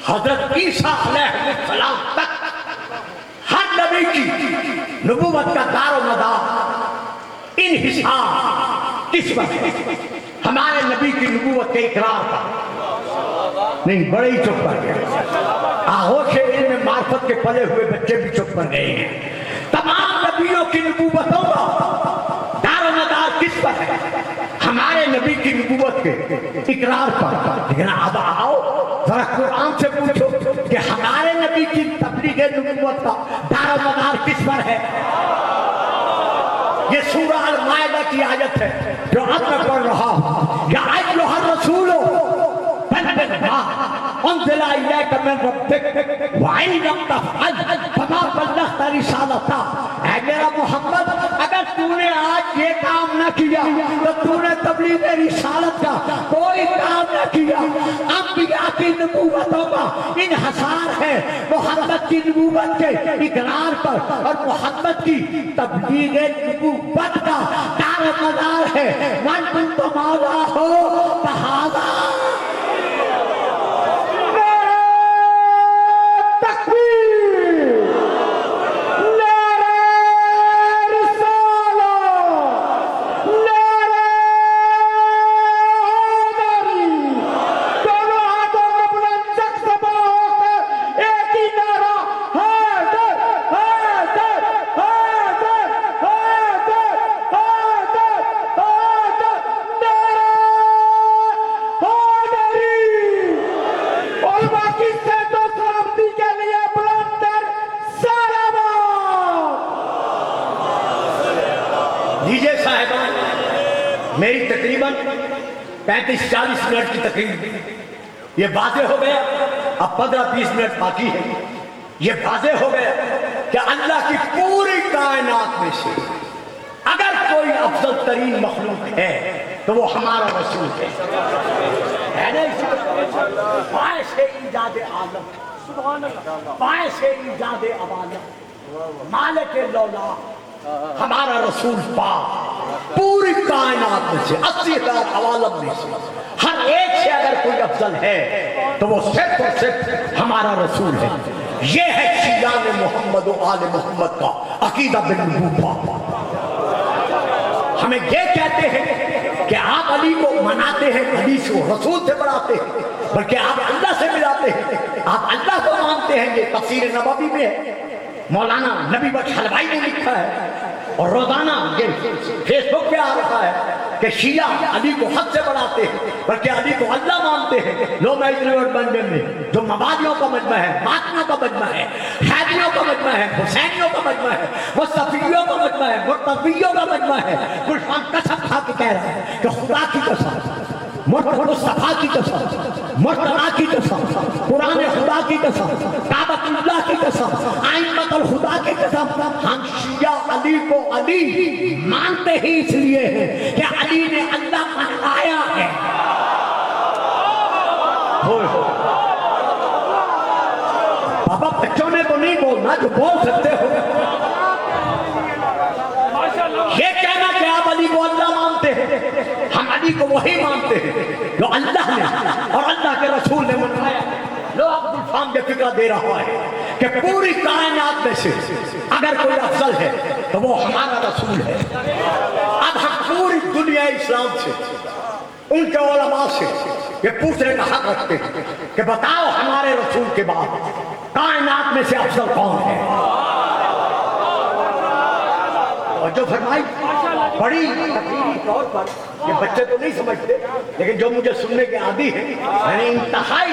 S1: حضرت عیسیٰ علیہ السلام تک ہر نبی کی نبوت کا دار و مدار انحصار کس پر ہے ہمارے نبی کی نبوت کے اقرار پر نہیں بڑے ہی چپ کر گئے آغوش علم معرفت کے پلے ہوئے بچے بھی چپ کر گئے ہیں تمام نبیوں کی نبوتوں کا دار و مدار کس پر ہے ہمارے نبی کی نبوت کے اقرار پر لیکن اب آؤ ذرا قرآن سے پوچھو کہ ہمارے نبی کی تبلیغ نبوت کا دار و مدار کس پر ہے یہ سورہ المائدہ کی آیت ہے جو اب میں پڑھ رہا ہوں یا ایھا الرسول بلغ ما انزل الیک من ربک وان لم تفعل فما بلغت رسالتہ اے میرا محمد اگر تو نے آج یہ کام نہ کیا تو تو نے تبلیغ رسالت کا کوئی کام نہ کیا انبیاء کی نبوتوں کا انحصار ہے محمد کی نبوت کے اقرار پر اور محمد کی تبلیغ نبوت کا دار و مدار ہے من کنت مولا ہو فہذا میری تقریباً 35-40 منٹ کی تقریب یہ واضح ہو گیا اب 15-20 منٹ باقی ہے یہ واضح ہو گیا کہ اللہ کی پوری کائنات میں سے اگر کوئی افضل ترین مخلوق ہے تو وہ ہمارا رسول ہے نا باعث ایجاد عالم باعث ایجاد عوالم مالک لولا ہمارا رسول پاک پوری کائنات میں سے 80,000 عوالم میں سے ہر ایک سے اگر کوئی افضل ہے تو وہ صرف اور صرف ہمارا رسول ہے یہ ہے شیعان محمد و آل محمد کا عقیدہ بالنبوہ ہمیں یہ کہتے ہیں کہ آپ علی کو مناتے ہیں علی کو رسول سے بڑھاتے ہیں بلکہ آپ اللہ سے ملاتے ہیں آپ اللہ کو مانتے ہیں یہ تفسیر نبوی میں ہے مولانا نبی بخش حلوائی نے لکھا ہے اور روزانہ یہ فیس بک پہ آ رہا ہے کہ شیعہ علی کو حد سے بڑھاتے ہیں بلکہ علی کو اللہ مانتے ہیں لو بنجن میں جو مبادیوں کا مجمع ہے باطنیوں کا مجمع ہے حیدریوں کا مجمع ہے حسینیوں کا مجمع ہے مصطفیوں کا مجمع ہے مرتضیوں کا مجمع ہے گلشان قسم کھا کے کہہ رہا ہے کہ خدا کی قسم مصطفیٰ کی قسم مرتضیٰ کی قسم قرآن خدا کی قسم کعبۃ اللہ کی قسم ائمۃ الہدیٰ کی قسم ہم شیعہ علی کو علی مانتے ہی اس لیے ہیں کہ علی نے اللہ منوایا ہے بابا بچوں نے تو نہیں بولنا جو بول سکتے ہو یہ کہنا کہ آپ علی کو اللہ مانتے ہیں ہم علی کو وہی مانتے ہیں جو اللہ نے اور اللہ کے رسول نے منوایا لو عبد الفام کے فکرہ دے رہا ہے کہ پوری کائنات میں سے اگر کوئی افضل ہے تو وہ ہمارا رسول ہے اب ہم پوری دنیا اسلام سے ان کے علماء سے یہ پوچھنے کا حق رکھتے ہیں کہ بتاؤ ہمارے رسول کے بعد کائنات میں سے افضل کون ہے اور جو فرمائی بڑی تقریری طور پر یہ بچے تو نہیں سمجھتے لیکن جو مجھے سننے کے عادی ہیں یعنی انتہائی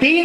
S1: 3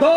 S1: 2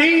S1: 3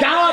S1: 4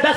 S1: 10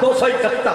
S1: 271,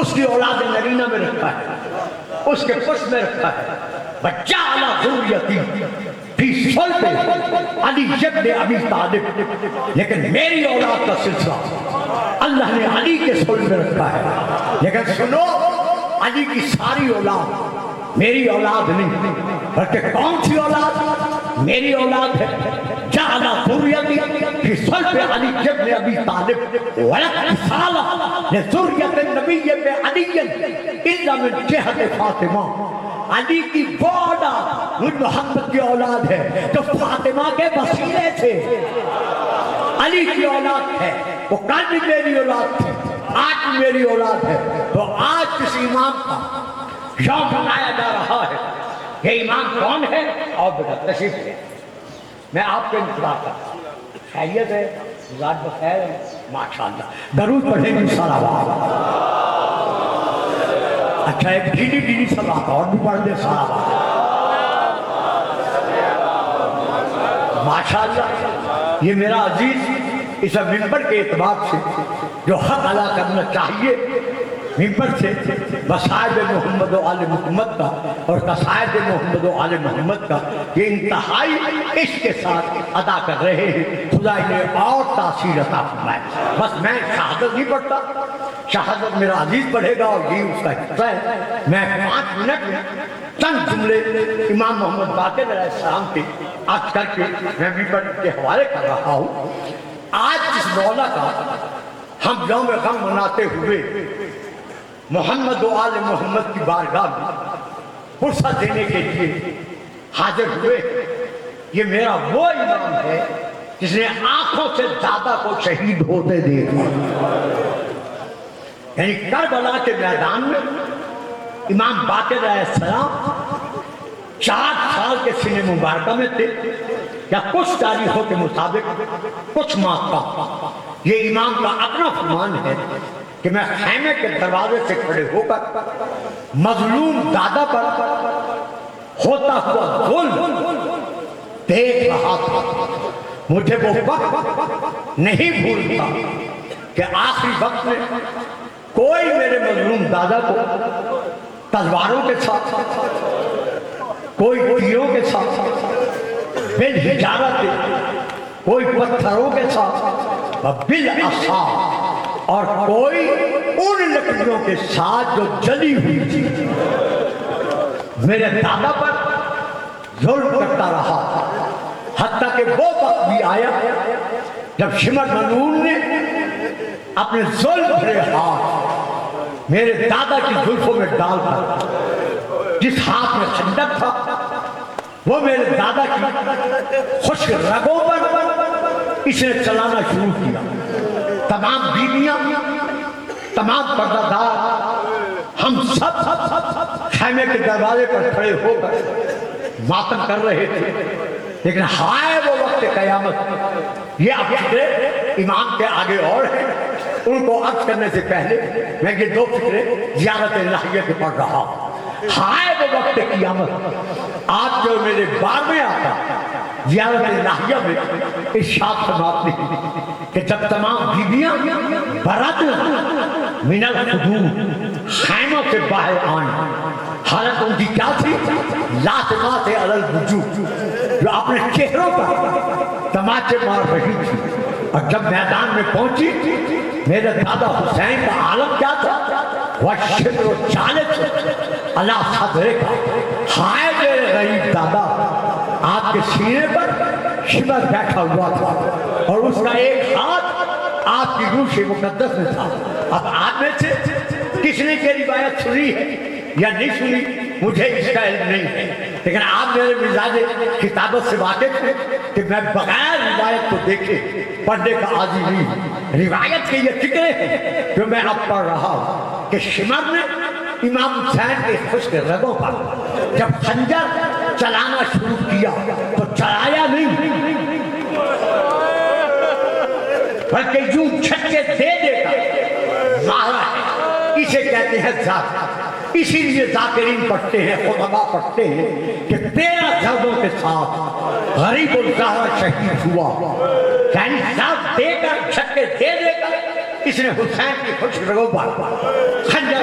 S1: اس کی اولاد نگینہ میں رکھا ہے، اس کے پشت میں رکھا ہے، بچہ علی ذریتی فی صلب علی ابن ابی طالب، لیکن میری اولاد کا سلسلہ اللہ نے علی کے صلب میں رکھا ہے۔ لیکن سنو، علی کی ساری اولاد میری اولاد نہیں، بلکہ کون سی اولاد؟ میری اولاد ہے۔ جعل ذریتی فی صلب علی ابن ابی طالب والاتصال لذریت النبی بعلی الا من جہت فاطمہ۔ علی کی وہ اولاد وہ محمد کی اولاد ہے جو فاطمہ کے وسیلے سے علی کی اولاد ہے۔ وہ کل بھی میری اولاد تھی، آج بھی میری اولاد ہے۔ تو آج کس امام کا یوم منایا جا رہا ہے، یہ امام کون ہے؟ اور بیٹا تشریف لے، میں آپ کے انتظار کرتا ہوں۔ خیریت ہے؟ مزاج بخیر ہے؟ ماشاءاللہ۔ درود پڑھیں گے سارا بات۔ اچھا ایک ڈیلی سلام اور بھی پڑھ دے سارا بات۔ ماشاءاللہ، یہ میرا عزیز اس ممبر کے اعتبار سے جو حق ادا کرنا چاہیے، ممبر سے مصائب محمد و آل محمد کا اور قصائد محمد و آل محمد کا یہ انتہائی عشق کے ساتھ ادا کر رہے ہیں۔ خدا انہیں اور تاثیر عطا فرمائے۔ بس میں شہادت نہیں پڑھتا، شہادت میرا عزیز پڑھے گا اور یہ اس کا حصہ ہے۔ میں 5 منٹ میں چند جملے امام محمد باقر علیہ السلام کے عرض کر کے میں ممبر کے حوالے کر رہا ہوں۔ آج جس مولا کا ہم یوم غم مناتے ہوئے محمد و آل محمد کی بارگاہ میں فرصت دینے کے لیے حاضر ہوئے، یہ میرا وہ امام ہے جس نے آنکھوں سے دادا کو شہید ہوتے دیکھا۔ یعنی کربلا کے میدان میں امام باقر علیہ السلام 4 سال کے سن مبارکہ میں تھے، یا کچھ تاریخوں کے مطابق کچھ ماہ کا۔ یہ امام کا اپنا فرمان ہے کہ میں خیمے کے دروازے سے کھڑے ہو کر مظلوم دادا پر ہوتا ہوا ظلم دیکھ رہا تھا۔ مجھے وہ وقت نہیں بھولتا کہ آخری وقت میں کوئی میرے مظلوم دادا کو تلواروں کے ساتھ، کوئی تیروں کے ساتھ، بالحجارت، کوئی پتھروں کے ساتھ، بالعصا، اور کوئی ان لکڑیوں کے ساتھ جو جلی ہوئی تھی، میرے دادا پر ظلم کرتا رہا، حتیٰ کہ وہ وقت بھی آیا جب شمر منون نے اپنے ظلم بھرے ہاتھ میرے دادا کی زلفوں میں ڈال کر، جس ہاتھ میں خنجر تھا وہ میرے دادا کی خشک رگوں پر اس نے چلانا شروع کیا۔ تمام بیویاں، تمام پردہ دار، ہم سب خیمے کے دروازے پر کھڑے ہو کر ماتم کر رہے تھے۔ لیکن ہائے وہ وقت قیامت، یہ اب فکرے امام کے آگے اور ہیں، ان کو عرض کرنے سے پہلے میں یہ 2 فکرے زیارت الہیہ کے پڑھ رہا ہوں۔ ہائے وہ وقت قیامت، آج جو میرے 12ویں آقا زیارت الہیہ میں ارشاد فرماتے ہیں کہ جب تمام بیویاں برات من القدور خیموں سے باہر آئیں، حالت ان کی کیا تھی؟ لاتمات علی الوجوہ، جو اپنے چہروں پر تماچے مار رہی تھی۔ اور جب میدان میں پہنچی، میرے دادا حسین کا عالم کیا تھا؟ وَالشِّبْرُ الثَّالِثُ عَلَىٰ صَدْرِكَ، ہائے میرے غریب دادا، آپ کے سینے پر شمر بیٹھا ہوا تھا اور اس کا ایک ہاتھ آپ کی روح مقدس میں تھا۔ اب آپ میں سے کس نے یہ روایت سنی ہے یا نہیں سنی، مجھے اس کا علم نہیں ہے، لیکن آپ میرے مزاج کتابت سے واقف ہیں کہ میں بغیر روایت کو دیکھے پڑھنے کا عاجز نہیں ہوں۔ روایت کے یہ فکرے ہیں جو میں اب پڑھ رہا ہوں کہ شمر نے امام حسین کے خشک رگوں پر جب خنجر چلانا شروع کیا تو چلایا نہیں، بلکہ یوں چھکے دے دے کر مارا ہے۔ اسے کہتے ہیں ذات، اسی لیے ذاکرین پڑھتے ہیں، خطبہ پڑھتے ہیں کہ 13 ضربوں کے ساتھ غریب الزہرا شہید ہوا، یعنی ذات دے کر چھکے دے دے کر اس نے حسین کی خوش رگوں پر خنجر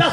S1: 10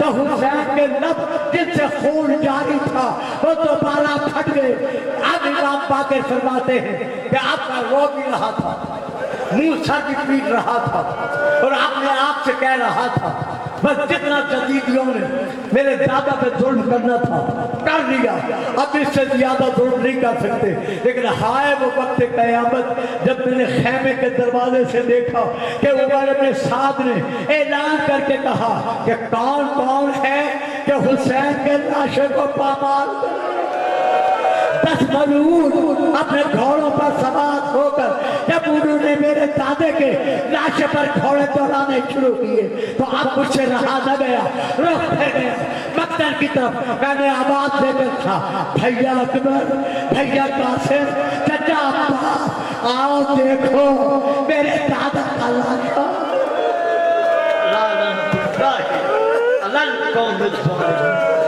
S1: تو حسین کے لب جن سے خون جاری تھا وہ دوبارہ پھٹ گئے. اب امام باقر فرماتے ہیں کہ آپ کا رو بھی رہا تھا, منہ سر بھی پیٹ رہا تھا, اور اپنے آپ سے کہہ رہا تھا بس جتنا جدیدیوں نے میرے دادا پہ ظلم کرنا تھا کر لیا, اب اس سے زیادہ ظلم نہیں کر سکتے. لیکن ہائے وہ وقت قیامت جب میں نے خیمے کے دروازے سے دیکھا کہ عمر بن سعد نے اعلان کر کے کہا کہ کون کون ہے کہ حسین کے لاشے کو پامال کرے. 10 ملعون اپنے گھوڑوں پر سوار ہو کر جب انہوں نے میرے دادے کے لاشے پر گھوڑے دوڑانے شروع کیے تو اب مجھ سے رہا نہ گیا, رخ پھر گیا مقتل کی طرف. میں نے آواز دے کر تھا بھیا اکبر, بھیا قاسم, چچا عباس, آؤ دیکھو میرے دادا کا لاشا. اللہ قوم